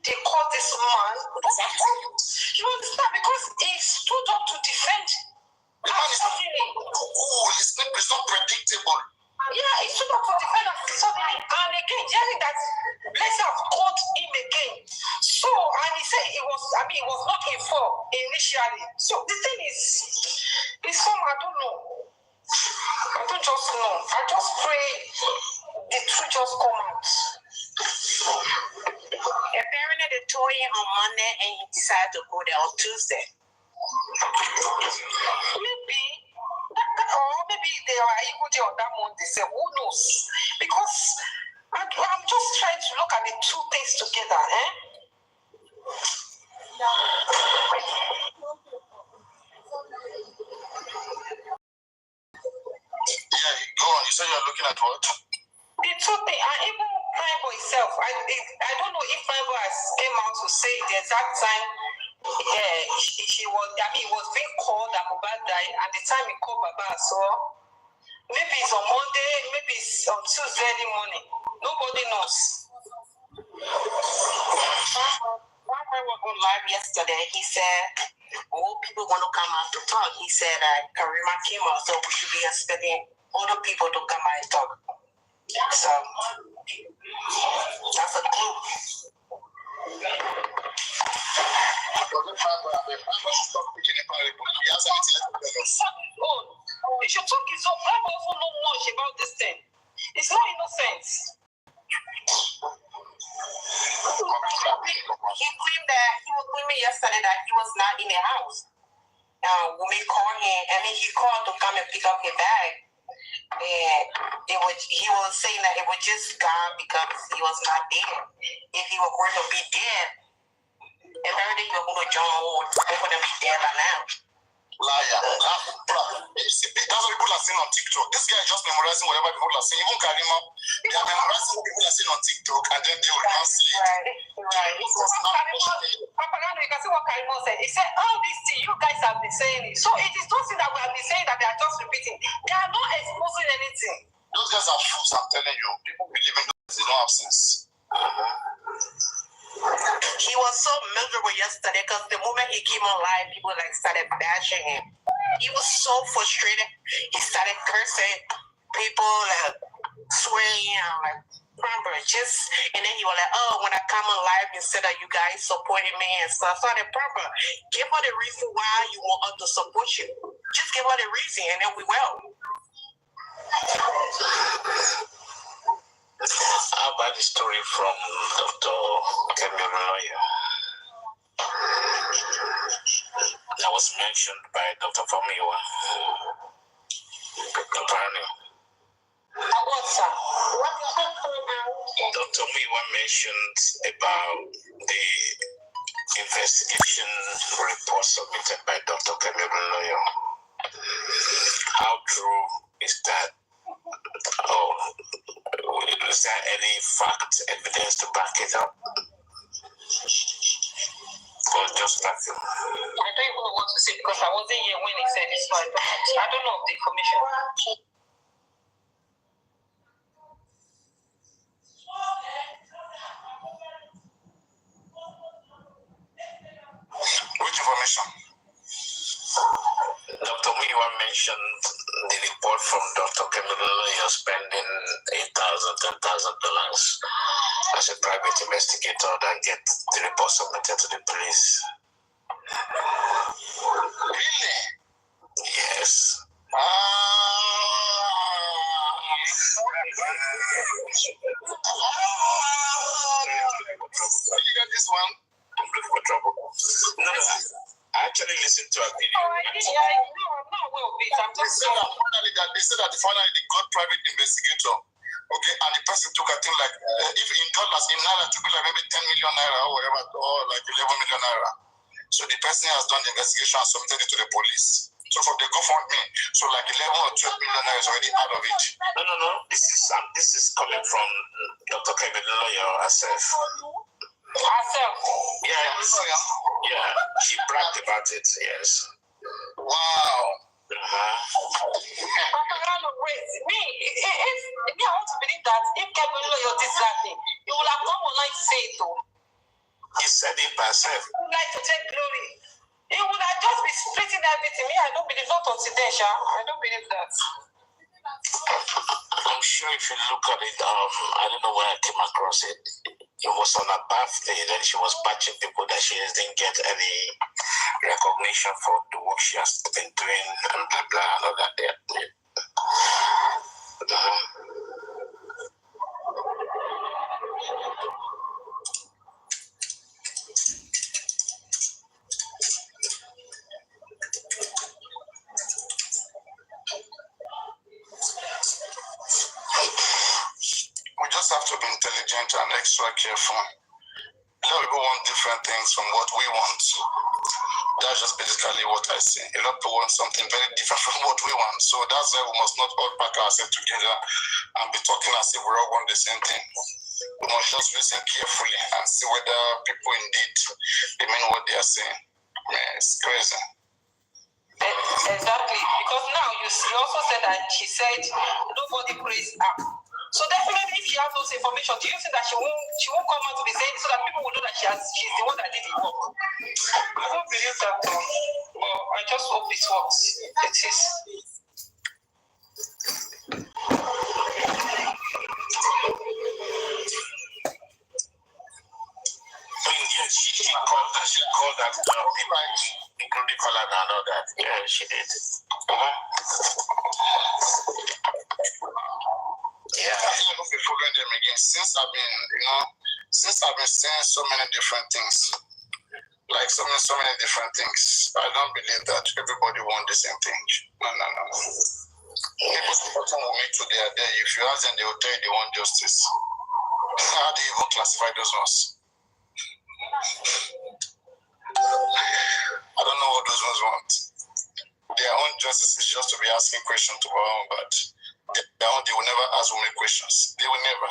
they caught this man. You understand? Because he stood up to defend. The man is cool. It's not predictable. Yeah, he stood up to defend us suddenly. And again, hearing that Blessing have caught him again. So, and he said he was not informed initially. So the thing is some, I don't know. I don't just know. I just pray the truth just come out. Apparently they told him on Monday and he decided to go there on Tuesday. Maybe they are able to on that Monday. Say, who knows? Because I'm just trying to look at the two things together. Yeah, go on. You said you're looking at what? The two things, and even Prime itself, I don't know if Prime has came out to say the exact time he was being called that Mohbad died, and the time he called Baba as well. Maybe it's on Monday, maybe it's on Tuesday in the morning. Nobody knows. One was on live yesterday. He said, all people want to come out to talk. He said that Karima came out, so we should be expecting other people to come out and talk. So that's a clue. He should talk his own. Papa also know much about this thing. It's not innocent. He claimed that he was claiming yesterday that he was not in the house. WUMMI called him, and then he called to come and pick up his bag. And he was saying that it was just gone because he was not dead. If he were going to be dead, every day you were going to join war, they're going to be dead by now. Liar. That's what people are saying on TikTok. This guy is just memorizing whatever people are saying. Even Karima, they are memorizing what people are saying on TikTok, and then they will not see it. Right. Papa, you can see what Karima said. He said, all these things, you guys have been saying it. So it is those things that we have been saying that they are just repeating. They are not exposing anything. Those guys are fools, I'm telling you. People believe in those, they don't have sense. He was so miserable yesterday because the moment he came on live, people started bashing him. He was so frustrated. He started cursing people, swearing, and then he was like, "Oh, when I come on live, instead of you guys supporting me and stuff." So I said, "Papa, give her the reason why you want us to support you. Just give her the reason, and then we will." How about the story from Dr. KPIA that was mentioned by Dr. Famiwa? Apparently, Dr. Miwa mentioned about the investigation report submitted by Dr. KPIA. How true is that? Oh, is there any fact, evidence to back it up? Or just that? I don't even know what to say because I wasn't here when he said this. So I don't know the information. Which information? Dr. Miwa mentioned the report from Dr. KPIA spending $10,000 as a private investigator that get the report submitted to the police. Really? Yes. You got this one? I'm looking for trouble. No. I actually listened to a video. I'm not aware of it. I'm just saying. They said that finally they got private investigator. Okay, and the person took, I think, like, if in dollars, in naira, to be like maybe 10 million naira or whatever, or like 11 million naira. So the person has done the investigation and submitted it to the police. So from the GoFundMe, so like 11 or 12 million naira is already out of it. No. This is coming from Dr. KPIA herself. Yes. Yeah. She bragged about it. Yes. Wow. I want to believe that if KPIA did that thing, he would have come online to say it too. He said it by himself. He would like to take glory. He would have just been splitting everything. Me, I don't believe, not until then, I don't believe that. I'm sure if you look at it, I don't know where I came across it. It was on her birthday, then she was batching people that she didn't get any recognition for the work she has been doing and blah blah and all that. We just have to be intelligent and extra careful. A lot of people want different things from what we want. That's just basically what I say. A lot of people want something very different from what we want. So that's why we must not all pack ourselves together and be talking as if we all want the same thing. We must just listen carefully and see whether people indeed they mean what they are saying. Yeah, it's crazy. Exactly. Because now you also said that she said nobody prays her. So definitely, if she has those information, do you think that she won't come out to be saying so that people will know that she's the one that did the work? I don't believe that though. But I just hope it works. It is. She called that people, including Colin and all that. Yeah, she did. Yeah, I think I'll be following them again since I've been saying so many different things. Like so many different things. I don't believe that everybody wants the same thing. No. People supporting WUMMI today are there. If you ask them, they will tell you they want justice. How do you even classify those ones? I don't know what those ones want. Their own justice is just to be asking questions to our own, but they will never ask WUMMI questions. They will never.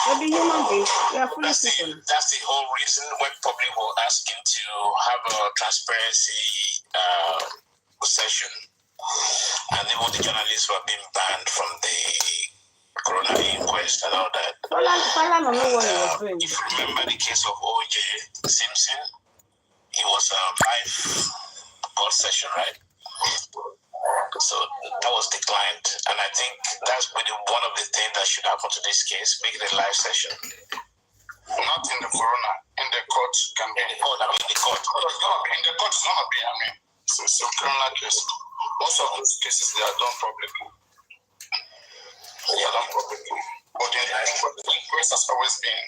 But the human beings, they are fully people. That's the whole reason when public were asking to have a transparency session, and even the journalists were being banned from the Corona inquest and all that. If you remember the case of O.J. Simpson, it was a live court session, right? So that was declined, and I think that's really one of the things that should happen to this case, make it a live session. Not in the Corona, in the court can be. In the court. In the court it's gonna be. It's a criminal case. Most of those cases they are done publicly. But the inquest has always been,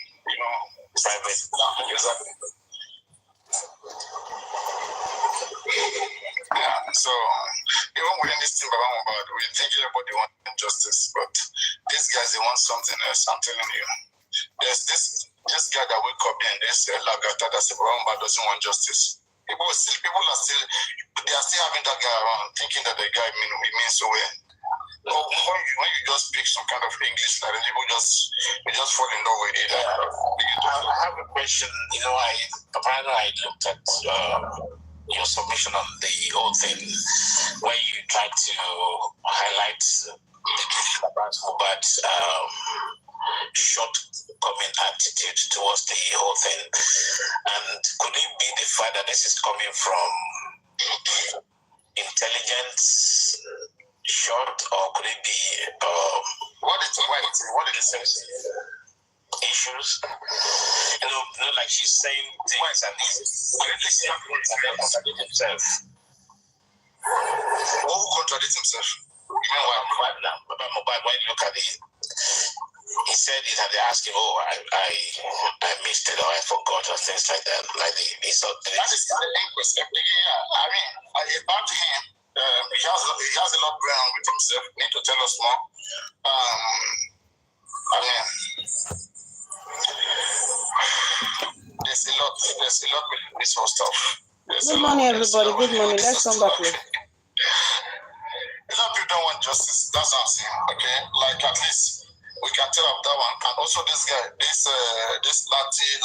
private. Exactly. Yeah, so even within this team, we think everybody wants justice, but these guys, they want something else. I'm telling you. There's this guy that wake up and they say Lagata that Baba doesn't want justice. People are still having that guy around, thinking that the guy means so well. But when you just speak some kind of English, like people just fall in love with it. I have a question. I looked at your submission on the whole thing, where you tried to highlight the case about Mohbad's shortcoming attitude towards the whole thing. And could it be the fact that this is coming from intelligence short, or could it be what did it say? Issues? Like she's saying things and he's contradict himself. Who contradicts himself? Mohbad, when you look at it, he said that they asked him, I missed it or I forgot or things like that. Like he saw that is the inquest. About him, he has a lot going on with himself. He need to tell us more. There's a lot with this whole stuff. Good morning, everybody. Good morning. Let's come back here. A lot of people don't want justice. That's what I'm saying. Okay, like at least we can tell of that one. And also this guy, this Lati.